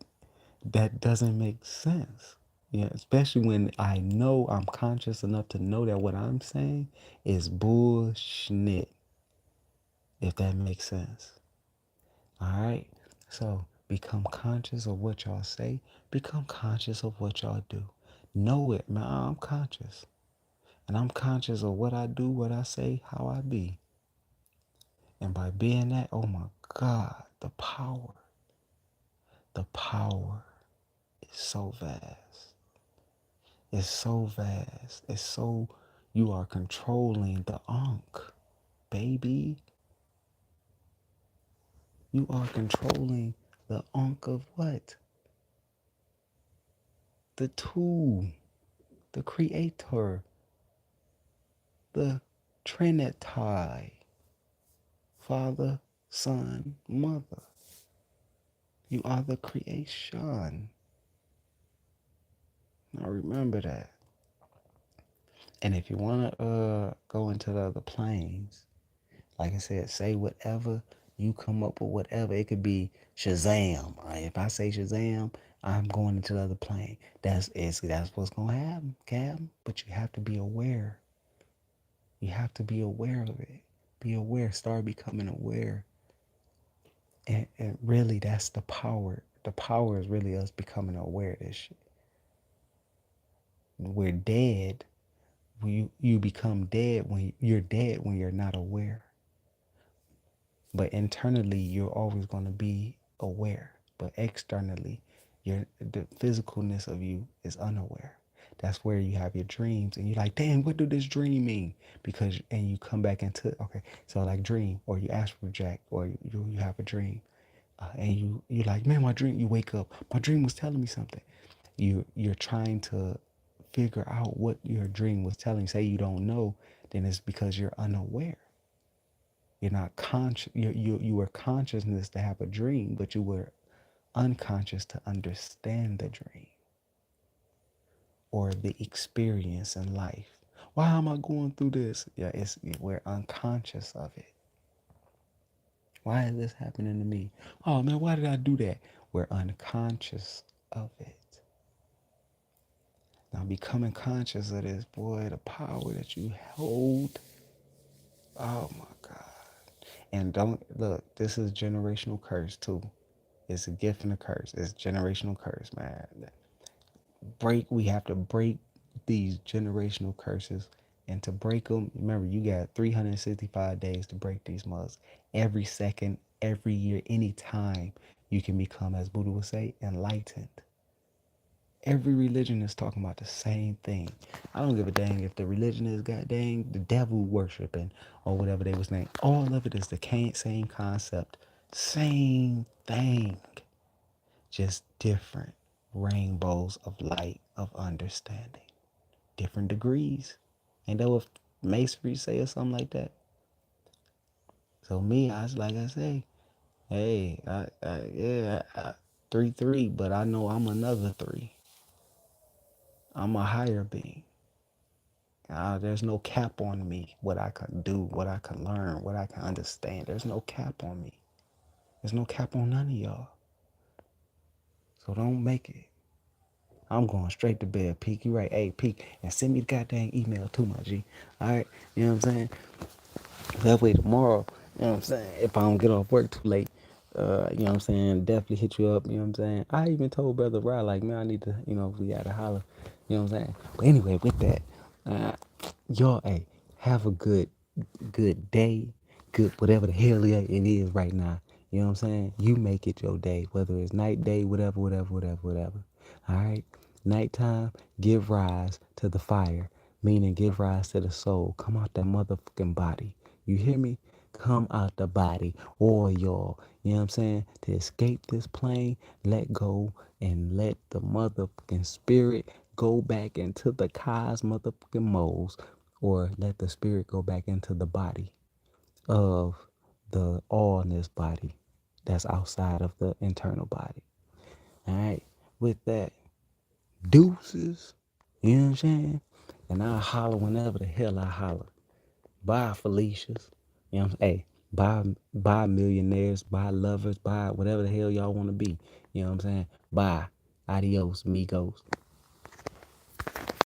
that doesn't make sense. Yeah, especially when I know I'm conscious enough to know that what I'm saying is bullshit, if that makes sense. All right? So become conscious of what y'all say, become conscious of what y'all do. Know it, man. I'm conscious. And I'm conscious of what I do, what I say, how I be. And by being that, oh my God, the power is so vast. It's so vast. It's so, you are controlling the Ankh, baby. You are controlling the Ankh of what? The two, the creator, the Trinity, Father, Son, Mother. You are the creation. Now remember that. And if you want to go into the other planes, like I said, say whatever you come up with, whatever. It could be Shazam. Right? If I say Shazam, I'm going into the other plane. That's what's gonna happen, Captain. But you have to be aware. You have to be aware of it. Be aware. Start becoming aware. And really, that's the power. The power is really us becoming aware of this shit. We're dead. You become dead when you're dead when you're not aware. But internally, you're always going to be aware. But externally, the physicalness of you is unaware. That's where you have your dreams, and you're like, "Damn, what do this dream mean?" Because and you come back into okay, so like dream, or you astral project, or you have a dream, and you're like, "Man, my dream." You wake up, my dream was telling me something. You're trying to figure out what your dream was telling. Say you don't know, then it's because you're unaware. You're not conscious. You were consciousness to have a dream, but you were unconscious to understand the dream or the experience in life. Why am I going through this? Yeah, we're unconscious of it. Why is this happening to me? Oh man, why did I do that? We're unconscious of it. Now becoming conscious of this, boy, the power that you hold. Oh my God. And don't look, this is generational curse too. It's a gift and a curse. It's generational curse, man. We have to break these generational curses. And to break them, remember, you got 365 days to break these mugs. Every second, every year, any time, you can become, as Buddha would say, enlightened. Every religion is talking about the same thing. I don't give a dang if the religion is goddamn the devil worshiping or whatever they was named. All of it is the same concept, same thing, just different rainbows of light of understanding, different degrees. Ain't that what masonry say or something like that? So me, I was like I say, hey, yeah, 3-3, but I know I'm another three. I'm a higher being. There's no cap on me, what I can do, what I can learn, what I can understand. There's no cap on me. There's no cap on none of y'all. So don't make it. I'm going straight to bed, Peak. You right. Hey, Peak. And send me the goddamn email too, my G. All right. You know what I'm saying? That way tomorrow, you know what I'm saying? If I don't get off work too late, you know what I'm saying? Definitely hit you up. You know what I'm saying? I even told Brother Rod, like, man, I need to, we got to holler. You know what I'm saying? But anyway, with that, uh, y'all, hey, have a good day, good whatever the hell it is right now. You know what I'm saying? You make it your day, whether it's night, day, whatever. All right? Nighttime, give rise to the fire, meaning give rise to the soul. Come out that motherfucking body. You hear me? Come out the body. Or y'all, you know what I'm saying? To escape this plane, let go and let the motherfucking spirit go back into the Kai's motherfucking moles, or let the spirit go back into the body of the allness body that's outside of the internal body. All right. With that, deuces. You know what I'm saying? And I holler whenever the hell I holler. Bye, Felicia's. You know what I'm saying? Hey, buy millionaires, buy lovers, buy whatever the hell y'all want to be. You know what I'm saying? Bye. Adios, amigos.